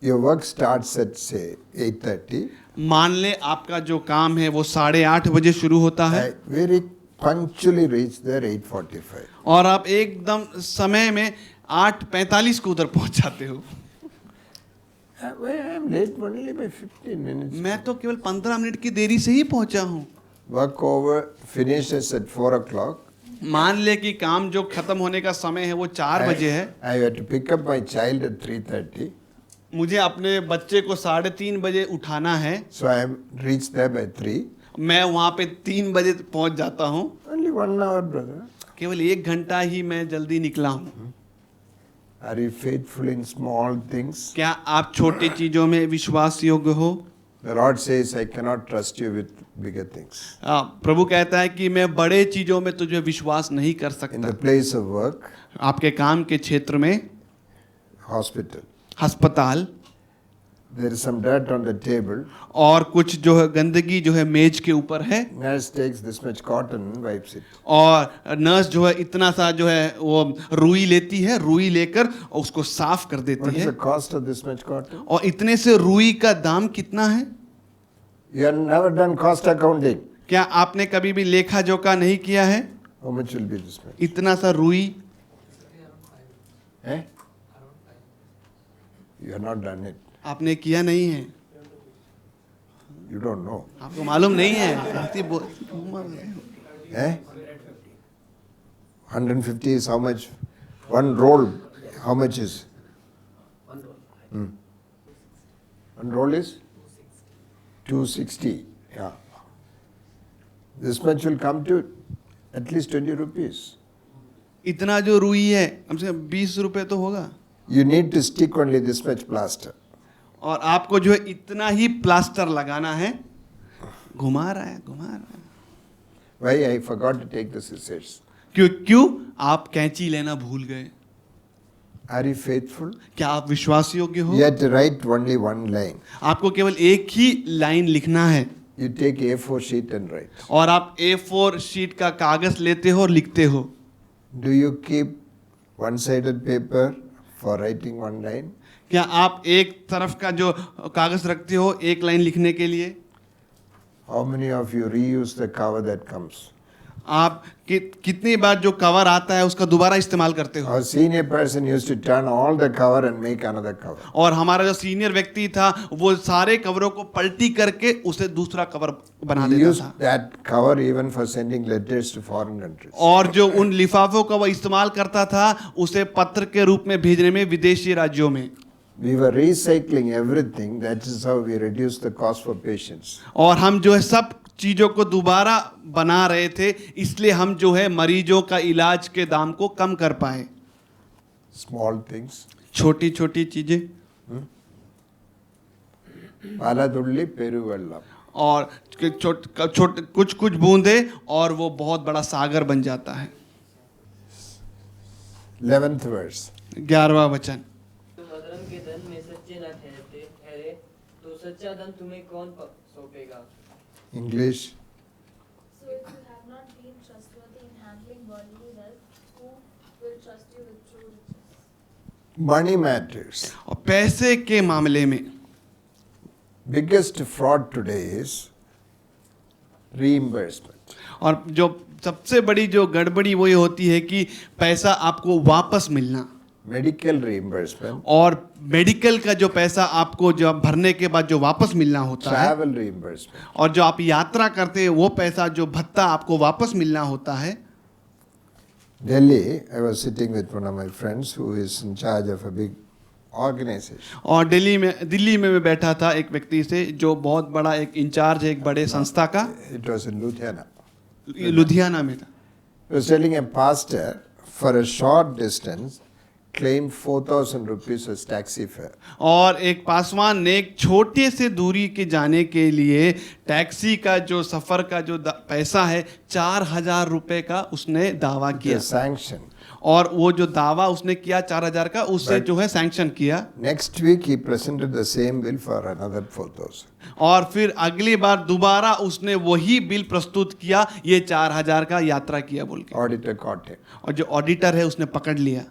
Speaker 1: Your work starts at say 8:30.
Speaker 2: मान ले आपका जो काम है वो 8:30 बजे शुरू होता है,
Speaker 1: I very punctually reach there 8:45.
Speaker 2: और आप एकदम समय में 8:45 को उधर पहुंच जाते हो।
Speaker 1: I am late only by 15 minutes.
Speaker 2: मैं तो केवल 15 मिनट की देरी से ही पहुंचा हूँ।
Speaker 1: Work over finishes at 4 o'clock.
Speaker 2: मान ले कि काम जो खत्म होने का समय है वो 4 बजे है,
Speaker 1: I had to pick up my child at 3:30.
Speaker 2: मुझे अपने बच्चे को 3:30 बजे उठाना है,
Speaker 1: So I am reached there by 3.
Speaker 2: मैं वहाँ पे 3 बजे पहुँच जाता हूँ।
Speaker 1: Only 1 hour, brother.
Speaker 2: केवल 1 घंटा ही मैं जल्दी निकला हूँ।
Speaker 1: Are you faithful in small things?
Speaker 2: क्या आप छोटी चीजों में विश्वास योग्य हो?
Speaker 1: The Lord says, I cannot trust you with bigger things.
Speaker 2: प्रभु कहता है कि मैं बड़े चीजों में तुझे विश्वास नहीं कर
Speaker 1: In
Speaker 2: सकता।
Speaker 1: the place of work,
Speaker 2: आपके काम के क्षेत्र में,
Speaker 1: hospital,
Speaker 2: अस्पताल,
Speaker 1: there is some dirt on the table.
Speaker 2: और कुछ जो है गंदगी जो है मेज के ऊपर है,
Speaker 1: Nurse takes this much cotton and wipes it.
Speaker 2: और नर्स जो है इतना सा जो है वो रुई लेती है, रुई लेकर उसको साफ कर देती
Speaker 1: What is
Speaker 2: है।
Speaker 1: the cost of this much cotton?
Speaker 2: और इतने से रुई का दाम कितना है?
Speaker 1: You have never done cost accounting.
Speaker 2: क्या आपने कभी भी लेखा जोखा नहीं किया है?
Speaker 1: How much will be this much?
Speaker 2: इतना सा रुई,
Speaker 1: Eh? You have not done it.
Speaker 2: आपने किया नहीं है,
Speaker 1: You don't know.
Speaker 2: आपको मालूम नहीं है। ऐसी बोल-
Speaker 1: Eh? 150 is how much? One roll, how much is? One roll is? 260. Yeah. This much will come to at least 20 rupees.
Speaker 2: इतना जो रुई है कम से कम 20 रुपए तो होगा।
Speaker 1: You need to stick only this much plaster.
Speaker 2: और आपको जो है इतना ही प्लास्टर लगाना है। घुमा रहा है, घुमा रहा है।
Speaker 1: Why I forgot to take the scissors?
Speaker 2: क्यों आप कैंची लेना भूल गए?
Speaker 1: Are you faithful?
Speaker 2: क्या आप विश्वास योग्य हो?
Speaker 1: You have to write only one line.
Speaker 2: आपको केवल एक ही लाइन लिखना है,
Speaker 1: You take A4 sheet and write.
Speaker 2: और आप A4 शीट का कागज लेते हो और लिखते हो।
Speaker 1: Do you keep one-sided paper for writing one line?
Speaker 2: क्या आप एक तरफ का जो कागज रखते हो एक लाइन लिखने के लिए?
Speaker 1: How many of you reuse the cover that comes?
Speaker 2: आप कितनी बार जो कवर आता है उसका दोबारा इस्तेमाल करते हो?
Speaker 1: Our senior person used to turn all the cover and make another cover.
Speaker 2: और हमारा जो सीनियर व्यक्ति था वो सारे कवरों को पलटी करके उसे दूसरा कवर बना
Speaker 1: He
Speaker 2: देता
Speaker 1: used
Speaker 2: था।
Speaker 1: that cover even for sending letters to foreign countries.
Speaker 2: और जो उन लिफाफों का वो इस्तेमाल करता था उसे पत्र के रूप में भेजने में विदेशी राज्यों में।
Speaker 1: We were recycling everything. That is how we reduced the cost for patients.
Speaker 2: और हम जो है सब चीजों को दोबारा बना रहे थे, इसलिए हम जो है मरीजों का इलाज के दाम को कम कर पाए।
Speaker 1: Small things.
Speaker 2: छोटी छोटी चीजें,
Speaker 1: Paladulli Peruvellam.
Speaker 2: और कुछ कुछ बूंदे और वो बहुत बड़ा सागर बन जाता है।
Speaker 1: 11th verse.
Speaker 2: 11वां वचन।
Speaker 7: तुम अधर्म के धन में सच्चे न ठहरे तो सच्चा धन तुम्हें कौन सौंपेगा?
Speaker 1: English.
Speaker 4: So if you have not been trustworthy in handling worldly wealth, who will trust you with true riches?
Speaker 1: Money matters.
Speaker 2: और पैसे के मामले में
Speaker 1: Biggest fraud today is reimbursement.
Speaker 2: और जो सबसे बड़ी जो गड़बड़ी वो ये होती है कि पैसा आपको वापस मिलना,
Speaker 1: Medical reimbursement.
Speaker 2: और मेडिकल का जो पैसा आपको जो भरने के बाद जो वापस मिलना होता है,
Speaker 1: Travel reimbursement.
Speaker 2: और जो आप यात्रा करते हैं वो पैसा जो भत्ता आपको वापस मिलना होता है।
Speaker 1: Delhi, I was sitting with one of my friends who is in charge of a big organization.
Speaker 2: और दिल्ली में मैं बैठा था एक व्यक्ति से जो बहुत बड़ा एक इंचार्ज है एक बड़े संस्था का,
Speaker 1: It was in Ludhiana.
Speaker 2: Ludhiana में था।
Speaker 1: He was telling a pastor for a short distance claimed 4,000 rupees as taxi fare.
Speaker 2: और एक पासवान ने एक छोटे से दूरी के जाने के लिए टैक्सी का जो सफर का जो पैसा है 4,000 रुपए का उसने दावा
Speaker 1: It
Speaker 2: किया,
Speaker 1: was sanctioned.
Speaker 2: और वो जो दावा उसने किया 4,000 का उससे जो है सैंक्शन किया।
Speaker 1: Next week he presented the same bill for another 4,000.
Speaker 2: और फिर अगली बार दोबारा उसने वही बिल प्रस्तुत किया, ये 4,000 का यात्रा किया बोल के।
Speaker 1: Auditor caught him.
Speaker 2: और जो ऑडिटर है उसने पकड़ लिया।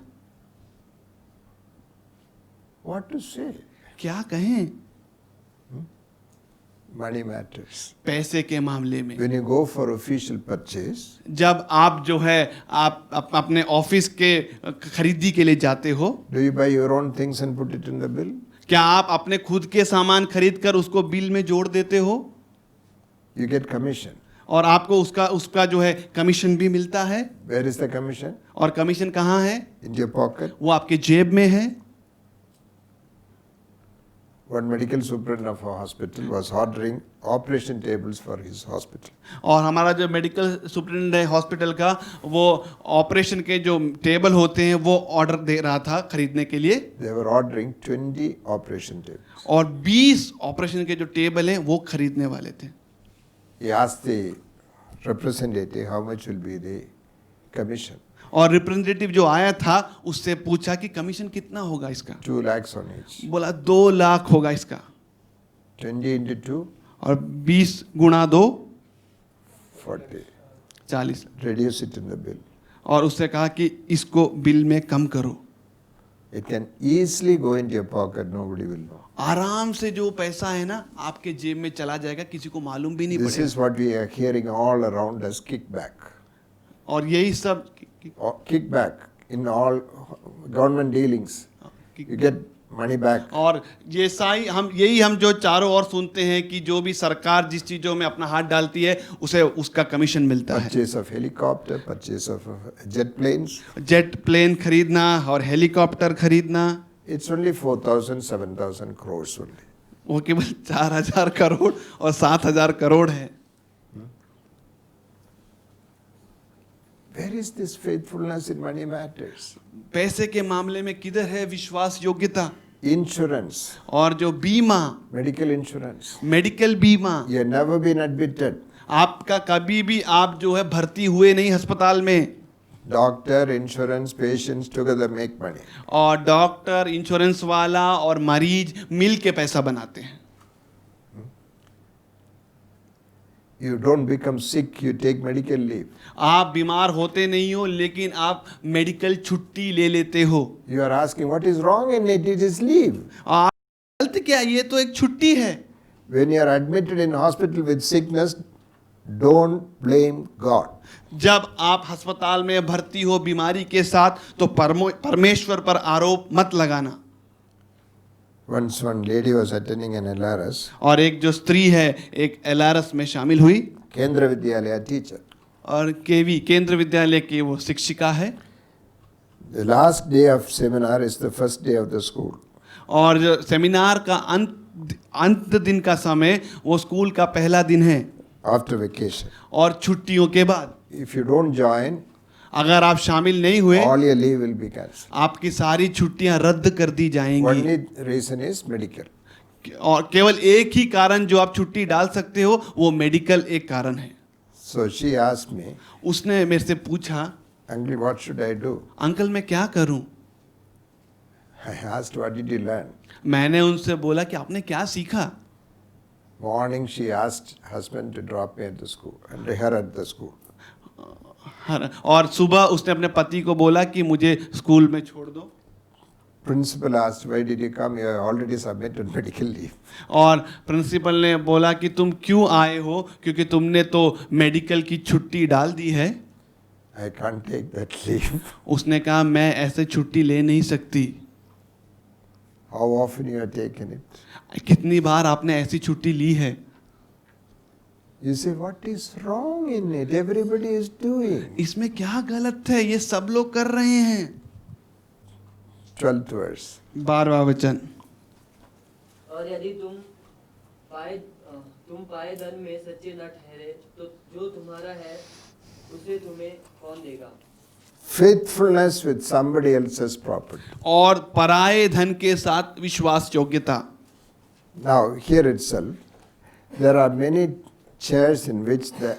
Speaker 1: What to say?
Speaker 2: क्या कहें?
Speaker 1: Money matters.
Speaker 2: पैसे के मामले में
Speaker 1: When you go for official purchase,
Speaker 2: जब आप जो है आप अपने ऑफिस के खरीदी के लिए जाते हो,
Speaker 1: do you buy your own things and put it in the bill?
Speaker 2: क्या आप अपने खुद के सामान खरीद कर उसको बिल में जोड़ देते हो?
Speaker 1: You get commission.
Speaker 2: और आपको उसका जो है कमीशन भी मिलता है।
Speaker 1: Where is the commission?
Speaker 2: और कमीशन कहाँ है?
Speaker 1: In your pocket.
Speaker 2: वो आपके जेब में है।
Speaker 1: One medical superintendent of a hospital was ordering operation tables for his hospital.
Speaker 2: और हमारा जो मेडिकल सुप्रिटेंडेंट है हॉस्पिटल का, वो ऑपरेशन के जो टेबल होते हैं वो ऑर्डर दे रहा था खरीदने के लिए,
Speaker 1: They were ordering 20 operation tables.
Speaker 2: और 20 ऑपरेशन के जो टेबल हैं वो खरीदने वाले थे.
Speaker 1: He asked the representative how much will be the commission.
Speaker 2: और रिप्रेजेंटेटिव जो आया था उससे पूछा कि कमीशन कितना होगा इसका.
Speaker 1: 2 lakhs on each.
Speaker 2: बोला 2 लाख होगा इसका.
Speaker 1: 20 into 2,
Speaker 2: और 20 गुणा 2
Speaker 1: 40.
Speaker 2: 40.
Speaker 1: Reduce it in the bill.
Speaker 2: और उससे कहा कि इसको बिल में कम करो.
Speaker 1: It can easily go into your pocket, nobody will know.
Speaker 2: आराम से जो पैसा है ना आपके जेब में चला जाएगा, किसी को मालूम भी नहीं
Speaker 1: This
Speaker 2: पड़ेगा.
Speaker 1: is what we are hearing all around us, kickback.
Speaker 2: और यही सब
Speaker 1: Or kickback in all government dealings. You get money back.
Speaker 2: और ये यही हम जो चारों ओर सुनते हैं कि जो भी सरकार जिस चीजों में अपना हाथ डालती है उसे उसका कमीशन मिलता है.
Speaker 1: Purchase of helicopter, purchase of jet planes.
Speaker 2: Jet plane खरीदना और हेलीकॉप्टर खरीदना,
Speaker 1: It's only 4,000, 7,000 crores only.
Speaker 2: वो केवल 4,000 करोड़ और 7,000 करोड़ है.
Speaker 1: Where is this faithfulness in money matters?
Speaker 2: पैसे के मामले में किधर है विश्वास योग्यता?
Speaker 1: Insurance,
Speaker 2: और जो बीमा,
Speaker 1: medical insurance.
Speaker 2: मेडिकल बीमा,
Speaker 1: You have never been admitted.
Speaker 2: आपका कभी भी आप जो है भर्ती हुए नहीं अस्पताल में,
Speaker 1: Doctor, insurance, patients together make money.
Speaker 2: और डॉक्टर, इंश्योरेंस वाला और मरीज मिल के पैसा बनाते हैं.
Speaker 1: You don't become sick, you take medical leave.
Speaker 2: आप बीमार होते नहीं हो लेकिन आप मेडिकल छुट्टी ले लेते हो.
Speaker 1: You are asking what is wrong in it, it is leave.
Speaker 2: आप गलत क्या, ये तो एक छुट्टी है.
Speaker 1: When you are admitted in hospital with sickness, don't blame God.
Speaker 2: जब आप अस्पताल में भर्ती हो बीमारी के साथ तो परमेश्वर पर आरोप मत लगाना.
Speaker 1: Once one lady was attending an LRS,
Speaker 2: और एक जो स्त्री है एक LRS में शामिल हुई,
Speaker 1: Kendra Vidyalaya teacher.
Speaker 2: और केवी केंद्र विद्यालय की वो शिक्षिका है.
Speaker 1: The last day of seminar is the first day of the school.
Speaker 2: और जो सेमिनार का अंत दिन का समय वो स्कूल का पहला दिन है
Speaker 1: After vacation.
Speaker 2: और छुट्टियों के बाद.
Speaker 1: If you don't join,
Speaker 2: अगर आप शामिल नहीं हुए
Speaker 1: all your leave will be cancelled.
Speaker 2: आपकी सारी छुट्टियां रद्द कर दी जाएंगी.
Speaker 1: Only reason is medical.
Speaker 2: और केवल एक ही कारण जो आप छुट्टी डाल सकते हो वो मेडिकल एक कारण है.
Speaker 1: So she asked me,
Speaker 2: उसने मेरे से पूछा,
Speaker 1: Uncle, what should I do?
Speaker 2: Uncle मैं क्या करूं?
Speaker 1: I asked, what did you learn?
Speaker 2: मैंने उनसे बोला कि आपने क्या सीखा?
Speaker 1: Morning she asked husband to drop me at the school and her at the school.
Speaker 2: और सुबह उसने अपने पति को बोला कि मुझे स्कूल में छोड़ दो.
Speaker 1: Principal asked, why did you come? You have already submitted medical leave.
Speaker 2: और प्रिंसिपल ने बोला कि तुम क्यों आए हो, क्योंकि तुमने तो मेडिकल की छुट्टी डाल दी है.
Speaker 1: I can't take that leave.
Speaker 2: उसने कहा मैं ऐसे छुट्टी ले नहीं सकती.
Speaker 1: How often you have taken it?
Speaker 2: कितनी बार आपने ऐसी छुट्टी ली है?
Speaker 1: You say, what is wrong in it? Everybody is doing.
Speaker 2: इसमें क्या गलत है, ये सब लोग कर रहे हैं.
Speaker 1: 12th verse.
Speaker 2: 12वां वचन.
Speaker 7: और यदि तुम पाए धन में सच्चे न ठहरे तो जो तुम्हारा है उसे तुम्हें कौन देगा?
Speaker 1: Faithfulness with somebody else's property.
Speaker 2: और पराये धन के साथ विश्वास योग्यता.
Speaker 1: Now, here itself, there are many chairs in which the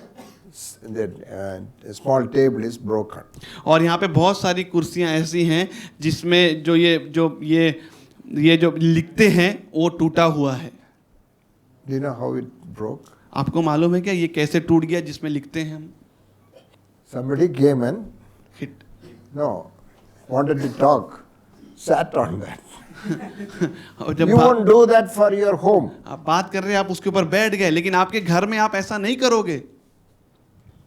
Speaker 1: small table is broken.
Speaker 2: और यहाँ पे बहुत सारी कुर्सियाँ ऐसी हैं जिसमें ये जो लिखते हैं वो टूटा हुआ है.
Speaker 1: Do you know how it broke?
Speaker 2: आपको मालूम है क्या ये कैसे टूट गया जिसमें लिखते हैं हम?
Speaker 1: Somebody came and wanted to talk, sat on that.
Speaker 2: और जब
Speaker 1: You won't do that for your home.
Speaker 2: आप बात कर रहे हैं, आप उसके ऊपर बैठ गए, लेकिन आपके घर में आप ऐसा नहीं करोगे.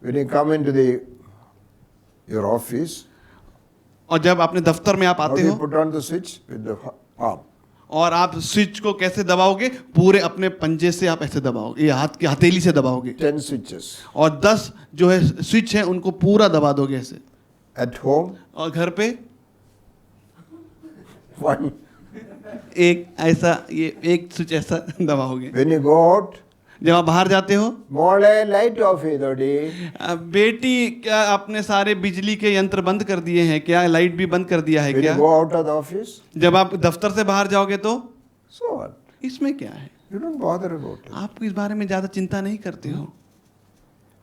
Speaker 1: When you come into your office,
Speaker 2: और जब अपने दफ्तर में आप
Speaker 1: how
Speaker 2: आते
Speaker 1: do you
Speaker 2: हो
Speaker 1: put on the switch? With the arm.
Speaker 2: और आप स्विच को कैसे दबाओगे? पूरे अपने पंजे से आप ऐसे दबाओगे, ये हाथ की हथेली से दबाओगे.
Speaker 1: 10 switches.
Speaker 2: और 10 जो है स्विच है उनको पूरा दबा दोगे ऐसे.
Speaker 1: At home,
Speaker 2: और घर पे
Speaker 1: one
Speaker 2: एक ऐसा ये एक स्विच ऐसा दबाओगे,
Speaker 1: When you go out,
Speaker 2: जब आप बाहर जाते हो,
Speaker 1: मोड़े लाइट ऑफ इधोड़ी,
Speaker 2: बेटी क्या आपने सारे बिजली के यंत्र बंद कर दिए हैं क्या? लाइट भी बंद कर दिया है
Speaker 1: when
Speaker 2: क्या?
Speaker 1: you go out of the office,
Speaker 2: जब आप दफ्तर से बाहर जाओगे तो
Speaker 1: so what?
Speaker 2: इसमें क्या है?
Speaker 1: You don't bother about it.
Speaker 2: आप इस बारे में ज्यादा चिंता नहीं करते हो।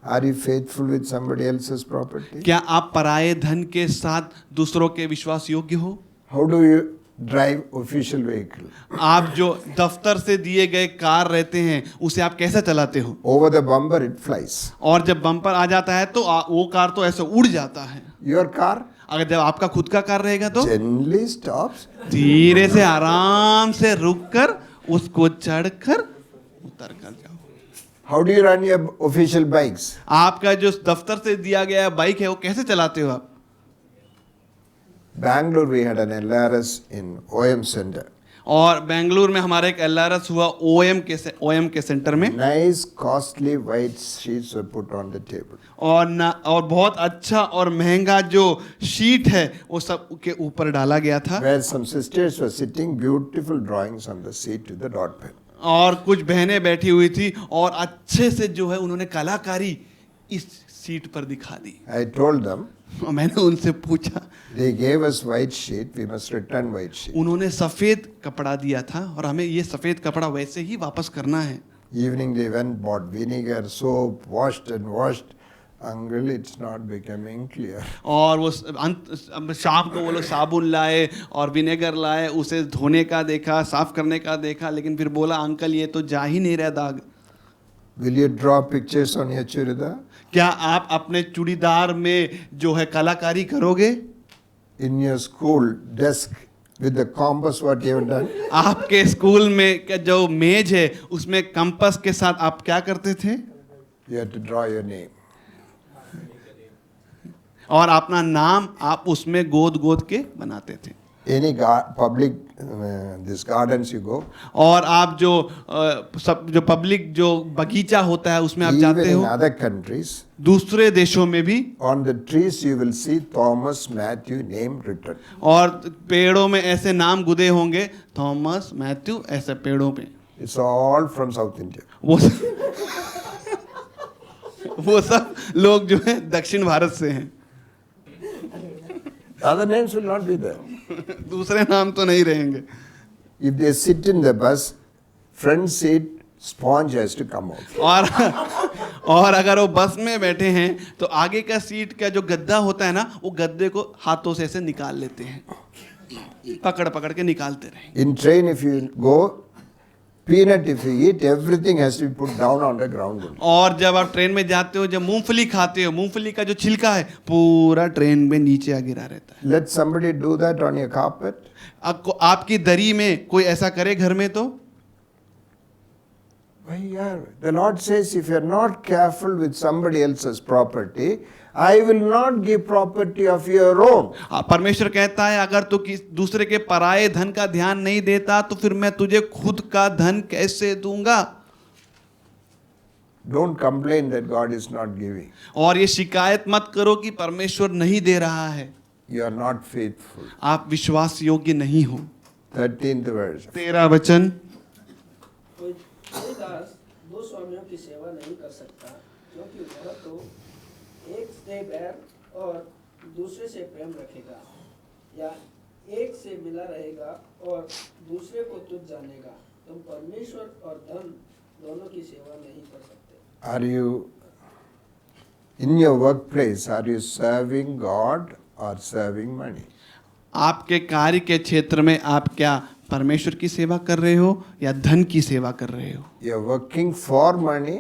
Speaker 1: Are you faithful with somebody else's property?
Speaker 2: क्या आप पराये धन के साथ दूसरों के विश्वास योग्य हो?
Speaker 1: How do you drive official vehicle?
Speaker 2: आप जो दफ्तर से दिए गए कार रहते हैं उसे आप कैसे चलाते हो?
Speaker 1: Over the bumper it flies.
Speaker 2: और जब बम्पर आ जाता है तो वो कार तो ऐसे उड़ जाता है।
Speaker 1: Your car
Speaker 2: अगर जब आपका खुद का कार रहेगा तो
Speaker 1: gently stops.
Speaker 2: धीरे से आराम से रुक कर उसको चढ़कर उतर कर जाओ।
Speaker 1: How do you run your official bikes?
Speaker 2: आपका जो दफ्तर से दिया गया बाइक है वो कैसे चलाते हो आप?
Speaker 1: Bangalore we had an LRS in OM center.
Speaker 2: और बेंगलुरु में हमारा एक एलआरएस हुआ ओएम के सेंटर में,
Speaker 1: Nice costly white sheets were put on the table.
Speaker 2: और बहुत अच्छा और महंगा जो शीट है वो सब के ऊपर डाला गया था,
Speaker 1: Where some sisters were sitting, beautiful drawings on the seat with the dot pen.
Speaker 2: और कुछ बहनें बैठी हुई थी और अच्छे से जो है उन्होंने कलाकारी इस सीट पर दिखा दी।
Speaker 1: I told them,
Speaker 2: और मैंने उनसे पूछा,
Speaker 1: they gave us white sheet, we must return white sheet.
Speaker 2: उन्होंने सफेद कपड़ा दिया था और हमें ये सफेद कपड़ा वैसे ही वापस करना है।
Speaker 1: Evening they went, bought vinegar, soap, washed and washed. Uncle, it's not becoming clear.
Speaker 2: और वो शाम को वो लोग साबुन लाए और विनेगर लाए, उसे धोने का देखा, साफ करने का देखा, लेकिन फिर बोला अंकल ये तो जा ही नहीं रहा दाग।
Speaker 1: Will you draw pictures on your churidar?
Speaker 2: क्या आप अपने चूड़ीदार में जो है कलाकारी करोगे?
Speaker 1: In your school desk with the compass, what you have done?
Speaker 2: आपके स्कूल में का जो मेज है उसमें कंपास के साथ आप क्या करते थे?
Speaker 1: You have to draw your name.
Speaker 2: और अपना नाम आप उसमें गोद गोद के बनाते थे।
Speaker 1: Any public this gardens you go,
Speaker 2: और आप जो पब्लिक जो बगीचा होता है उसमें आप
Speaker 1: even
Speaker 2: जाते
Speaker 1: in
Speaker 2: हो,
Speaker 1: other countries,
Speaker 2: दूसरे देशों में भी,
Speaker 1: on the trees you will see Thomas Matthew name written.
Speaker 2: और पेड़ों में ऐसे नाम गुदे होंगे, थॉमस मैथ्यू, ऐसे पेड़ों पे।
Speaker 1: It's all from South India.
Speaker 2: वो सब लोग जो है दक्षिण भारत से हैं।
Speaker 1: Other names will not be there.
Speaker 2: दूसरे नाम तो नहीं रहेंगे।
Speaker 1: If they sit in the bus, front seat sponge has to come out.
Speaker 2: और अगर वो बस में बैठे हैं तो आगे का सीट का जो गद्दा होता है ना, वो गद्दे को हाथों से ऐसे निकाल लेते हैं, पकड़ पकड़ के निकालते रहेंगे।
Speaker 1: In train if you go, peanut if you eat, everything has to be put down on the ground.
Speaker 2: और जब आप ट्रेन में जाते हो, जब मूंगफली खाते हो, मूंगफली का जो छिलका है पूरा ट्रेन में नीचे आ गिरा रहता है।
Speaker 1: Let somebody do that on your carpet.
Speaker 2: आपकी दरी में कोई ऐसा करे घर में तो?
Speaker 1: Why, yeah. The Lord says, if you are not careful with somebody else's property, I will not give property of your own.
Speaker 2: परमेश्वर कहता है अगर तू दूसरे के पराये धन का ध्यान नहीं देता तो फिर मैं तुझे खुद का धन कैसे दूंगा?
Speaker 1: Don't complain that God is not giving.
Speaker 2: और ये शिकायत मत करो कि परमेश्वर नहीं दे रहा है।
Speaker 1: You are not faithful.
Speaker 2: आप विश्वास योग्य नहीं हो।
Speaker 1: 13th verse.
Speaker 2: 13 वचन,
Speaker 8: कोई दास दो स्वामियों की सेवा नहीं कर सकता, क्योंकि वह तो एक से बैर और दूसरे से प्रेम रखेगा, या एक से मिला रहेगा और दूसरे को तुच्छ जानेगा। तुम परमेश्वर और धन दोनों की सेवा नहीं कर सकते।
Speaker 1: Are you, in your workplace, are you serving God or serving money?
Speaker 2: आपके कार्य के क्षेत्र में आप क्या परमेश्वर की सेवा कर रहे हो या धन की सेवा कर रहे हो?
Speaker 1: You are working for money.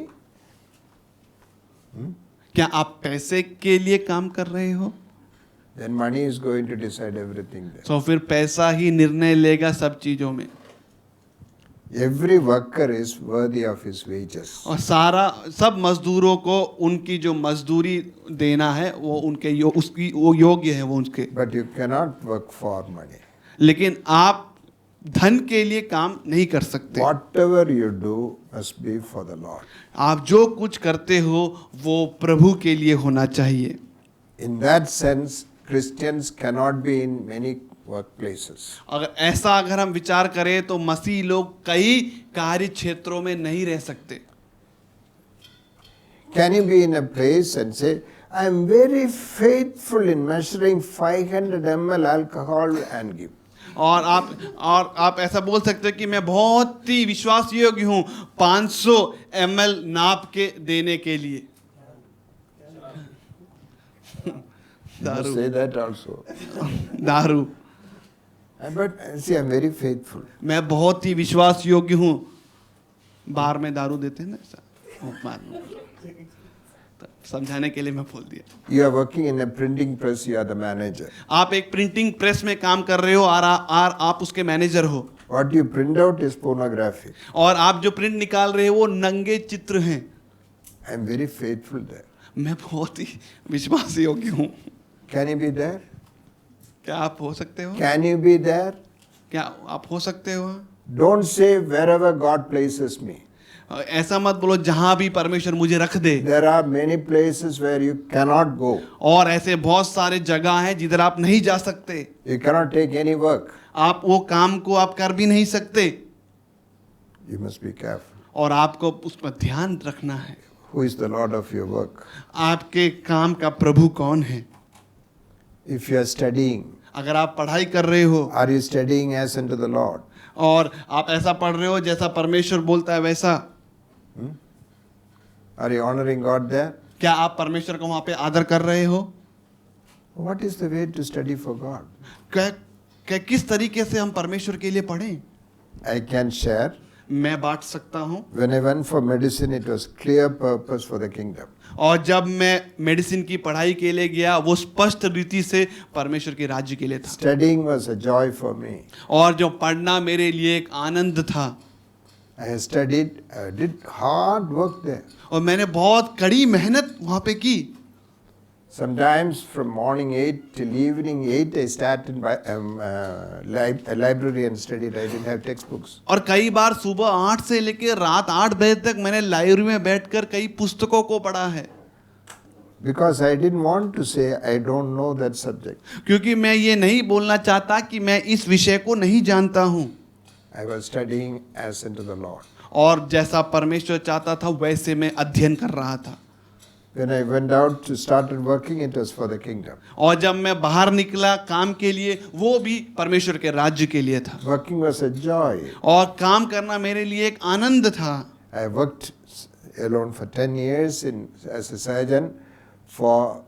Speaker 2: क्या आप पैसे के लिए काम कर रहे हो?
Speaker 1: Then money is going to decide everything there.
Speaker 2: तो फिर पैसा ही निर्णय लेगा सब चीजों में।
Speaker 1: Every worker is worthy of his wages.
Speaker 2: और सब मजदूरों को उनकी जो मजदूरी देना है वो उनके उसकी वो योग्य है वो उनके।
Speaker 1: But you cannot work for money.
Speaker 2: लेकिन आप धन के लिए काम नहीं कर सकते।
Speaker 1: Whatever you do must be for the Lord.
Speaker 2: आप जो कुछ करते हो वो प्रभु के लिए होना चाहिए।
Speaker 1: In that sense, Christians cannot be in many workplaces.
Speaker 2: अगर हम विचार करें तो मसीह लोग कई कार्य क्षेत्रों में नहीं रह सकते.
Speaker 1: Can you be in a place and say, I am very faithful in measuring 500 ml alcohol and give?
Speaker 2: और आप ऐसा बोल सकते हैं कि मैं बहुत ही विश्वास योग्य हूँ 500 ml नाप के देने के लिए.
Speaker 1: You must say that also.
Speaker 2: दारू.
Speaker 1: But see, I am very faithful.
Speaker 2: मैं बहुत ही विश्वास योग्य हूँ. बार में दारू देते हैं ना ऐसा. समझाने के लिए मैं बोल दिया.
Speaker 1: You are working in a printing press, you are the manager.
Speaker 2: आप एक प्रिंटिंग प्रेस में काम कर रहे हो और आप उसके मैनेजर हो.
Speaker 1: What you print out is pornography.
Speaker 2: और आप जो प्रिंट निकाल रहे हो वो नंगे चित्र हैं.
Speaker 1: I am very faithful there.
Speaker 2: मैं बहुत ही विश्वास योग्य हूँ.
Speaker 1: Can you be there?
Speaker 2: क्या आप हो सकते हो?
Speaker 1: Can you be there?
Speaker 2: क्या आप हो सकते हो?
Speaker 1: Don't say wherever God places me.
Speaker 2: ऐसा मत बोलो जहां भी परमेश्वर मुझे रख दे.
Speaker 1: There are many places where you cannot go.
Speaker 2: और ऐसे बहुत सारे जगह हैं जिधर आप नहीं जा सकते.
Speaker 1: You cannot take any work.
Speaker 2: आप वो काम को आप कर भी नहीं सकते.
Speaker 1: You must be careful.
Speaker 2: और आपको उस पर ध्यान रखना है.
Speaker 1: Who is the Lord of your work?
Speaker 2: आपके काम का प्रभु कौन है?
Speaker 1: If you are studying,
Speaker 2: अगर आप पढ़ाई कर रहे हो
Speaker 1: are you studying as unto the Lord?
Speaker 2: और आप ऐसा पढ़ रहे हो जैसा परमेश्वर बोलता है वैसा.
Speaker 1: Are you honoring God there?
Speaker 2: क्या आप परमेश्वर को वहां पे आदर कर रहे हो?
Speaker 1: What is the way to study for God?
Speaker 2: किस तरीके से हम परमेश्वर के लिए पढ़ें?
Speaker 1: I can share.
Speaker 2: मैं बांट सकता हूँ.
Speaker 1: When I went for medicine, it was clear purpose for the kingdom.
Speaker 2: और जब मैं मेडिसिन की पढ़ाई के लिए गया वो स्पष्ट रीति से परमेश्वर के राज्य के लिए था.
Speaker 1: Studying was a joy for me.
Speaker 2: और जो पढ़ना मेरे लिए एक आनंद था.
Speaker 1: I studied, did hard work there.
Speaker 2: और मैंने बहुत कड़ी मेहनत वहाँ पे की.
Speaker 1: Sometimes from morning 8 till evening 8, I sat in a library and studied. I didn't have textbooks.
Speaker 2: और कई बार सुबह 8 से लेकर रात 8 बजे तक मैंने लाइब्रेरी में बैठकर कई पुस्तकों को पढ़ा है.
Speaker 1: Because I didn't want to say I don't know that subject.
Speaker 2: क्योंकि मैं ये नहीं बोलना चाहता कि मैं इस विषय को नहीं जानता हूँ.
Speaker 1: I was studying as unto the Lord.
Speaker 2: और जैसा परमेश्वर चाहता था वैसे मैं अध्ययन कर रहा था.
Speaker 1: When I went out to started working, it was for the kingdom.
Speaker 2: और जब मैं बाहर निकला काम के लिए वो भी परमेश्वर के राज्य के लिए था.
Speaker 1: Working was a joy.
Speaker 2: और काम करना मेरे लिए एक आनंद था.
Speaker 1: I worked alone for 10 years as a surgeon for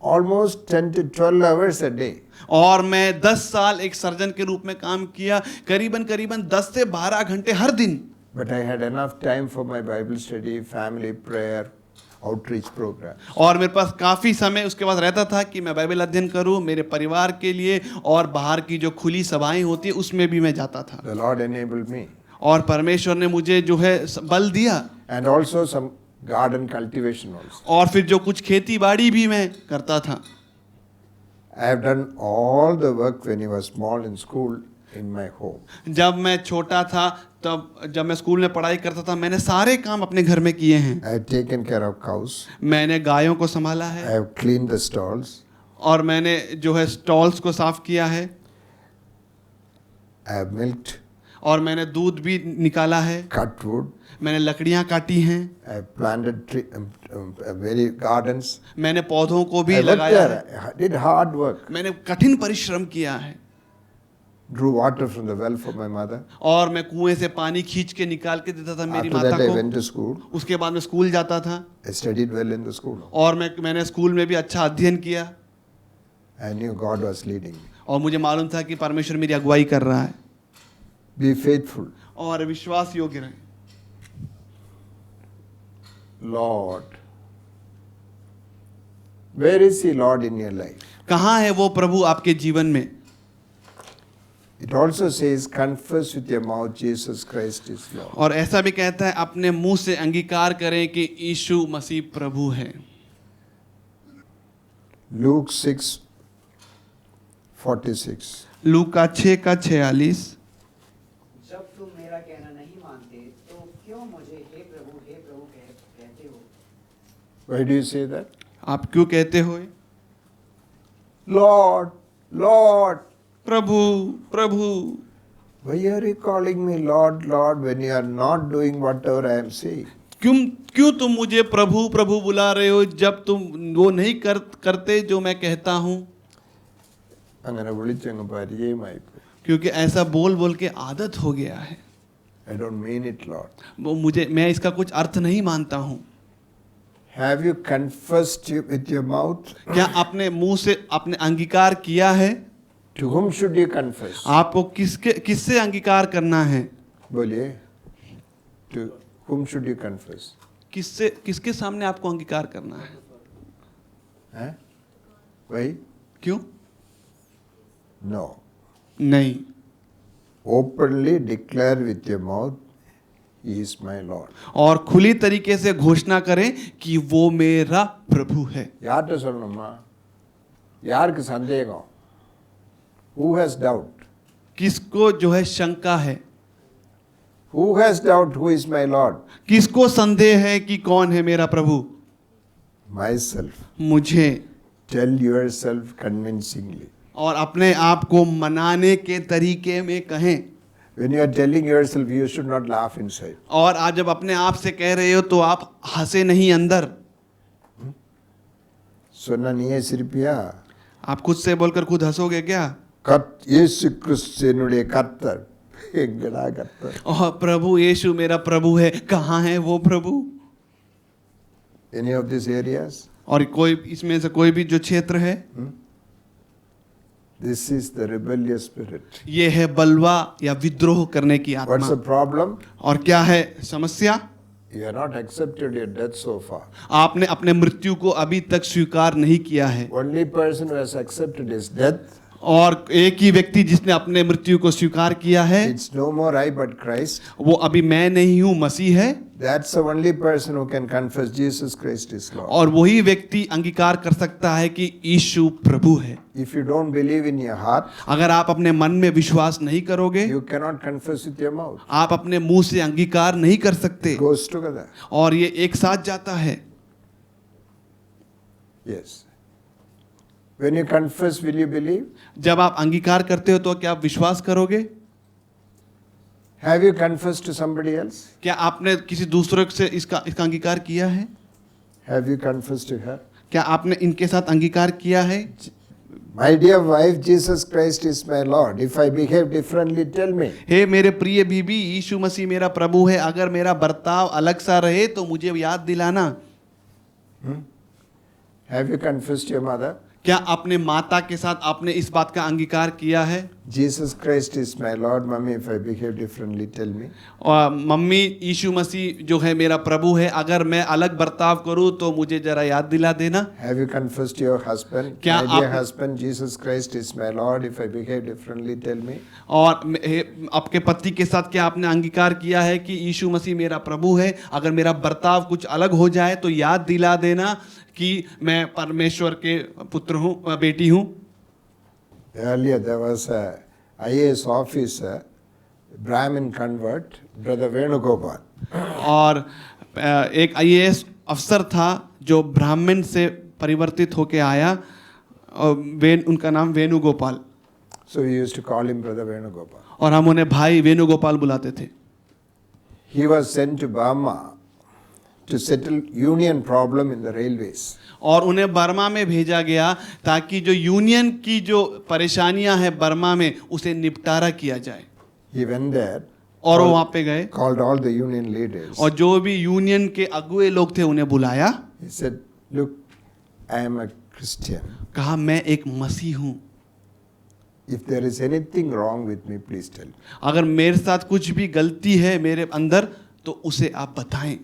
Speaker 1: almost 10 to 12 hours a day.
Speaker 2: और मैं 10 साल एक सर्जन के रूप में काम किया करीबन 10 से 12 घंटे हर दिन.
Speaker 1: But I had enough time for my Bible study, family prayer, outreach program.
Speaker 2: और मेरे पास काफ़ी समय उसके बाद रहता था कि मैं बाइबल अध्ययन करूं मेरे परिवार के लिए और बाहर की जो खुली सभाएं होती है उसमें भी मैं जाता था.
Speaker 1: The Lord enabled me.
Speaker 2: और परमेश्वर ने मुझे जो है बल दिया.
Speaker 1: And also some garden cultivation also.
Speaker 2: और फिर जो कुछ खेती बाड़ी भी मैं करता था.
Speaker 1: I have done all the work when I was small in school in my home.
Speaker 2: जब मैं छोटा था तब जब मैं स्कूल में पढ़ाई करता था मैंने सारे काम अपने घर में किए हैं.
Speaker 1: I have taken care of cows.
Speaker 2: मैंने गायों को संभाला
Speaker 1: I
Speaker 2: है.
Speaker 1: have cleaned the stalls.
Speaker 2: और मैंने जो है स्टॉल्स को साफ किया है.
Speaker 1: I have milked.
Speaker 2: और मैंने दूध भी निकाला है.
Speaker 1: Cut wood.
Speaker 2: मैंने लकड़ियाँ काटी हैं.
Speaker 1: I have planted very gardens.
Speaker 2: मैंने पौधों को भी
Speaker 1: I worked
Speaker 2: लगाया है.
Speaker 1: there. I did hard work.
Speaker 2: मैंने कठिन परिश्रम किया है.
Speaker 1: Drew water from the well for my mother.
Speaker 2: और मैं कुएं से पानी खींच के निकाल के देता था मेरी
Speaker 1: After
Speaker 2: माता
Speaker 1: that I
Speaker 2: को.
Speaker 1: went to school.
Speaker 2: उसके बाद मैं स्कूल जाता था.
Speaker 1: I studied well in the school.
Speaker 2: और मैंने स्कूल में भी अच्छा अध्ययन किया.
Speaker 1: I knew God was leading me.
Speaker 2: और मुझे मालूम था कि परमेश्वर मेरी अगुवाई कर रहा है.
Speaker 1: Be faithful.
Speaker 2: और विश्वास योग्य रहे.
Speaker 1: Lord. Where is He, Lord, in your life?
Speaker 2: कहाँ है वो प्रभु आपके जीवन में?
Speaker 1: It also says, confess with your mouth Jesus Christ is Lord.
Speaker 2: और ऐसा भी कहता है अपने मुंह से अंगीकार करें कि यीशु मसीह प्रभु है.
Speaker 1: Luke 6:46.
Speaker 2: लूका 6:46.
Speaker 9: जब तुम मेरा कहना नहीं मानते तो क्यों मुझे हे प्रभु कहते हो?
Speaker 1: Why do you say that?
Speaker 2: आप क्यों कहते हो?
Speaker 1: Lord, Lord,
Speaker 2: Prabhu Prabhu.
Speaker 1: Why are you calling me Lord, Lord, when you are not doing whatever I am saying?
Speaker 2: क्यों तुम मुझे प्रभु प्रभु बुला रहे हो जब तुम वो नहीं करते जो मैं कहता हूँ?
Speaker 1: അങ്ങനെ വിളിച്ചങ്ങ് പരിചയമായി പോയി.
Speaker 2: क्योंकि ऐसा बोल बोल के आदत हो गया है।
Speaker 1: I don't mean it, Lord.
Speaker 2: वो मैं इसका कुछ अर्थ नहीं मानता हूँ।
Speaker 1: Have you confessed with your mouth?
Speaker 2: क्या अपने मुंह से आपने अंगीकार किया है?
Speaker 1: To whom should you confess?
Speaker 2: आपको किससे अंगीकार करना है?
Speaker 1: बोलिए. To whom should you confess?
Speaker 2: किसके सामने आपको अंगीकार करना है?
Speaker 1: हैं? वही?
Speaker 2: क्यों?
Speaker 1: No.
Speaker 2: नहीं।
Speaker 1: Openly declare with your mouth, He is my Lord.
Speaker 2: और खुली तरीके से घोषणा करें कि वो मेरा प्रभु है।
Speaker 1: யார்கிட்ட சொல்லணுமா? யாருக்கு சந்தேகம்? Who has doubt?
Speaker 2: किसको जो है शंका है?
Speaker 1: Who has doubt who is my Lord?
Speaker 2: किसको संदेह है कि कौन है मेरा प्रभु?
Speaker 1: Myself.
Speaker 2: मुझे।
Speaker 1: Tell yourself convincingly.
Speaker 2: और अपने आप को मनाने के तरीके में कहें।
Speaker 1: When you are telling yourself, you should not laugh inside.
Speaker 2: और आज जब अपने आप से कह रहे हो तो आप हंसे नहीं अंदर।
Speaker 1: சொன்ன நீயே சிரிப்பியா?
Speaker 2: आप खुद से बोलकर खुद हंसोगे क्या?
Speaker 1: இயேசு கிறிஸ்து என்னுடைய கர்த்தர். எங்கடா கர்த்தர்?
Speaker 2: और प्रभु यीशु मेरा प्रभु है, कहाँ है वो प्रभु?
Speaker 1: Any of these areas?
Speaker 2: और कोई इसमें से कोई भी जो क्षेत्र है,
Speaker 1: This is the rebellious spirit.
Speaker 2: ये है बलवा या विद्रोह करने की
Speaker 1: What's the
Speaker 2: आत्मा।
Speaker 1: problem?
Speaker 2: और क्या है समस्या?
Speaker 1: You have not accepted your death so far.
Speaker 2: आपने अपने मृत्यु को अभी तक स्वीकार नहीं किया है।
Speaker 1: Only person who has accepted his death.
Speaker 2: और एक ही व्यक्ति जिसने अपने मृत्यु को स्वीकार किया है,
Speaker 1: It's no more I but Christ.
Speaker 2: वो अभी मैं नहीं हूँ, मसीह है।
Speaker 1: That's the only person who can confess Jesus Christ is Lord.
Speaker 2: और वही व्यक्ति अंगीकार कर सकता है कि यीशु प्रभु है।
Speaker 1: If you don't believe in your heart,
Speaker 2: अगर आप अपने मन में विश्वास नहीं करोगे,
Speaker 1: you cannot confess with your mouth.
Speaker 2: आप अपने मुंह से अंगीकार नहीं कर सकते।
Speaker 1: It goes together.
Speaker 2: और ये एक साथ जाता है।
Speaker 1: Yes. When you confess, will you believe?
Speaker 2: जब आप अंगीकार करते हो तो क्या आप विश्वास करोगे?
Speaker 1: Have you confessed to somebody else?
Speaker 2: क्या आपने किसी दूसरे से इसका अंगीकार किया है?
Speaker 1: Have you confessed to her?
Speaker 2: क्या आपने इनके साथ अंगीकार किया है?
Speaker 1: My dear wife, Jesus Christ is my Lord. If I behave differently, tell me.
Speaker 2: हे मेरे प्रिय बीबी, यीशु मसीह मेरा प्रभु है। अगर मेरा बर्ताव अलग सा रहे तो मुझे याद दिलाना।
Speaker 1: Have you confessed to your mother?
Speaker 2: क्या अपने माता के साथ आपने इस बात का अंगीकार किया है?
Speaker 1: Jesus Christ is my Lord. Mommy, if I behave differently, tell me.
Speaker 2: और मम्मी, यीशु मसीह जो है मेरा प्रभु है, अगर मैं अलग बर्ताव करूं तो मुझे जरा याद दिला देना।
Speaker 1: Have you confessed to your husband?
Speaker 2: क्या
Speaker 1: My dear
Speaker 2: आप-
Speaker 1: husband, Jesus Christ is my Lord. If I behave differently, tell me.
Speaker 2: और आपके पति के साथ क्या आपने अंगीकार किया है कि यीशु मसीह मेरा प्रभु है, अगर मेरा बर्ताव कुछ अलग हो जाए तो याद दिला देना कि मैं परमेश्वर के पुत्र हूँ, बेटी हूँ।
Speaker 1: Earlier there was a IAS officer, Brahmin convert, Brother Venugopal.
Speaker 2: और एक IAS अफसर था जो ब्राह्मण से परिवर्तित होके आया, और उनका नाम Venugopal.
Speaker 1: So we used to call him Brother Venugopal.
Speaker 2: और हम उन्हें भाई वेणुगोपाल बुलाते थे।
Speaker 1: He was sent to Burma to settle union problem in the railways.
Speaker 2: और उन्हें बर्मा में भेजा गया ताकि जो यूनियन की जो परेशानियां हैं बर्मा में उसे निपटारा किया जाए।
Speaker 1: He went there,
Speaker 2: और वो वहाँ पे गए
Speaker 1: called all the union leaders.
Speaker 2: और जो भी यूनियन के अगुए लोग थे उन्हें बुलाया।
Speaker 1: He said, look, I am a Christian.
Speaker 2: कहा मैं एक मसीह हूँ,
Speaker 1: If there is anything wrong with me, please tell me.
Speaker 2: अगर मेरे साथ कुछ भी गलती है मेरे अंदर तो उसे आप बताएं।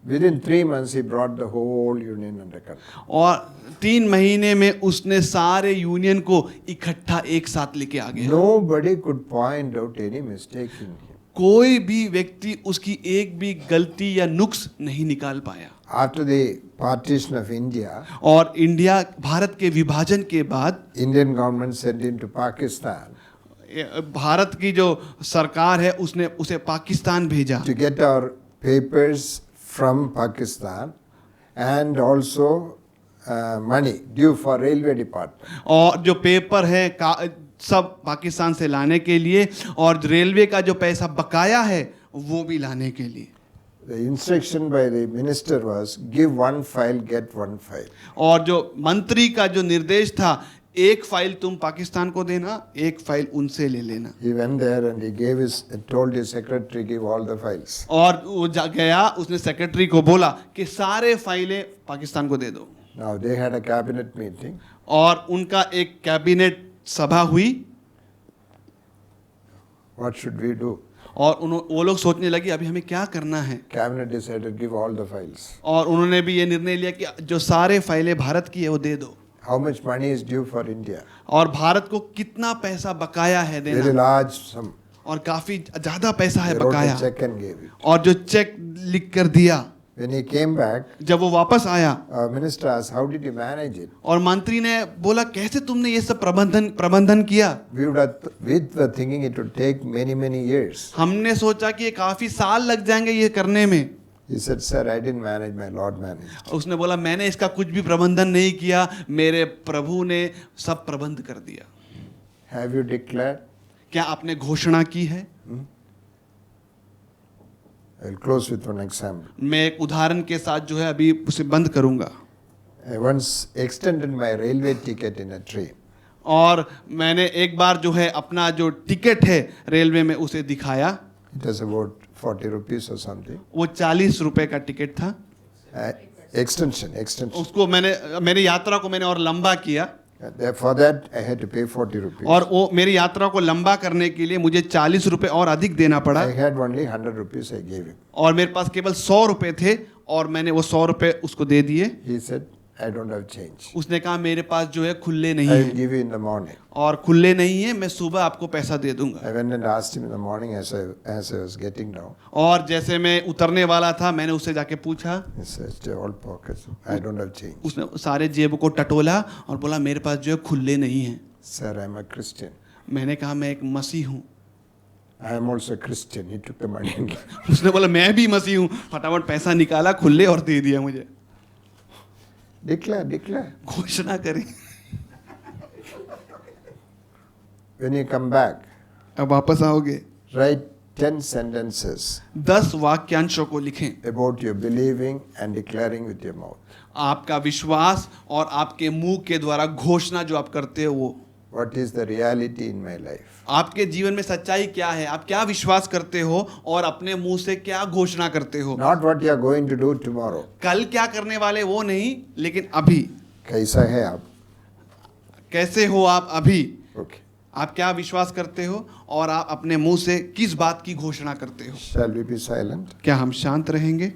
Speaker 1: Within 3 months, he brought the whole union under control.
Speaker 2: और 3 महीने में उसने सारे यूनियन को इकट्ठा एक साथ लेके आ गया।
Speaker 1: Nobody could point out any mistake in him.
Speaker 2: कोई भी व्यक्ति उसकी एक भी गलती या नुक्स नहीं निकाल पाया।
Speaker 1: After the partition of India,
Speaker 2: और इंडिया भारत के विभाजन के बाद
Speaker 1: Indian government sent him to Pakistan
Speaker 2: Bharat की जो सरकार है उसने उसे पाकिस्तान भेजा
Speaker 1: to get our papers from Pakistan and also money due for railway department.
Speaker 2: और जो पेपर है सब पाकिस्तान से लाने के लिए, और रेलवे का जो पैसा बकाया है वो भी लाने के लिए।
Speaker 1: The instruction by the minister was give one file, get one file.
Speaker 2: और जो मंत्री का जो निर्देश था, एक फाइल तुम पाकिस्तान को देना, एक फाइल उनसे ले लेना।
Speaker 1: He went there and he gave told his secretary give all the files.
Speaker 2: और वो गया, उसने सेक्रेटरी को बोला कि सारे फाइलें पाकिस्तान को दे दो।
Speaker 1: Now they had a cabinet meeting.
Speaker 2: और उनका एक कैबिनेट सभा हुई।
Speaker 1: What should we do?
Speaker 2: और वो लोग सोचने लगे अभी हमें क्या करना है।
Speaker 1: Cabinet decided give all the files.
Speaker 2: और उन्होंने भी ये निर्णय लिया कि जो सारे फाइलें भारत की है वो दे दो।
Speaker 1: How much money is due for India?
Speaker 2: और भारत को कितना पैसा बकाया है
Speaker 1: Very
Speaker 2: देना,
Speaker 1: large sum.
Speaker 2: और काफी ज्यादा पैसा है
Speaker 1: They wrote a
Speaker 2: बकाया।
Speaker 1: check and gave it.
Speaker 2: और जो चेक लिख कर दिया,
Speaker 1: When he came back,
Speaker 2: जब वो वापस आया,
Speaker 1: minister asked, how did you manage it?
Speaker 2: और मंत्री ने बोला कैसे तुमने ये सब प्रबंधन किया।
Speaker 1: We were thinking it would take many years.
Speaker 2: हमने सोचा कि ये काफी साल लग जाएंगे ये करने में।
Speaker 1: He said, sir, I didn't manage, my Lord managed.
Speaker 2: उसने बोला मैंने इसका कुछ भी प्रबंधन नहीं किया, मेरे प्रभु ने सब प्रबंध कर दिया।
Speaker 1: Have you declared?
Speaker 2: क्या आपने घोषणा की है?
Speaker 1: I'll close with one example.
Speaker 2: मैं एक उदाहरण के साथ जो है अभी उसे बंद करूंगा।
Speaker 1: I once extended my railway ticket in a train.
Speaker 2: और मैंने एक बार जो है अपना जो टिकट है रेलवे में उसे दिखाया।
Speaker 1: It was about 40 rupees or something.
Speaker 2: वो 40 रुपए का टिकट था।
Speaker 1: Extension.
Speaker 2: उसको मेरी यात्रा को मैंने और लंबा किया।
Speaker 1: For that, I had to pay 40 rupees.
Speaker 2: और वो मेरी यात्रा को लंबा करने के लिए मुझे 40 रुपए और अधिक देना पड़ा।
Speaker 1: I had only 100 rupees I gave him.
Speaker 2: और मेरे पास केवल 100 रुपए थे और मैंने वो 100 रुपए उसको दे दिए।
Speaker 1: He said, I don't have change.
Speaker 2: उसने कहा मेरे पास जो है खुले नहीं
Speaker 1: I will
Speaker 2: है,
Speaker 1: give you in the morning.
Speaker 2: और खुले नहीं है, मैं सुबह आपको पैसा दे दूंगा।
Speaker 1: I went and asked him in the morning as I was getting down.
Speaker 2: और जैसे मैं उतरने वाला था मैंने उससे जाके पूछा।
Speaker 1: He said, all pockets. I don't have change.
Speaker 2: उसने सारे जेब को टटोला और बोला मेरे पास जो है खुले नहीं है।
Speaker 1: Sir, I am a Christian.
Speaker 2: मैंने कहा मैं एक मसीह हूँ।
Speaker 1: I am also a Christian. He took the money and gave.
Speaker 2: उसने बोला मैं भी मसीह हूँ, फटाफट पैसा निकाला खुले और दे दिया मुझे।
Speaker 1: Declare.
Speaker 2: घोषणा करें।
Speaker 1: When you come back,
Speaker 2: अब वापस आओगे,
Speaker 1: write 10 sentences
Speaker 2: 10 वाक्यांशों को लिखें
Speaker 1: about your believing and declaring with your mouth.
Speaker 2: आपका विश्वास और आपके मुंह के द्वारा घोषणा जो आप करते हो वो।
Speaker 1: What is the reality in my life?
Speaker 2: आपके जीवन में सच्चाई क्या है, आप क्या विश्वास करते हो और अपने मुंह से क्या घोषणा करते हो।
Speaker 1: Not what you are going to do tomorrow.
Speaker 2: कल क्या करने वाले वो नहीं, लेकिन अभी
Speaker 1: कैसा है आप?
Speaker 2: कैसे हो आप अभी।
Speaker 1: Okay.
Speaker 2: आप क्या विश्वास करते हो और आप अपने मुंह से किस बात की घोषणा करते हो।
Speaker 1: Shall we be silent?
Speaker 2: क्या हम शांत रहेंगे?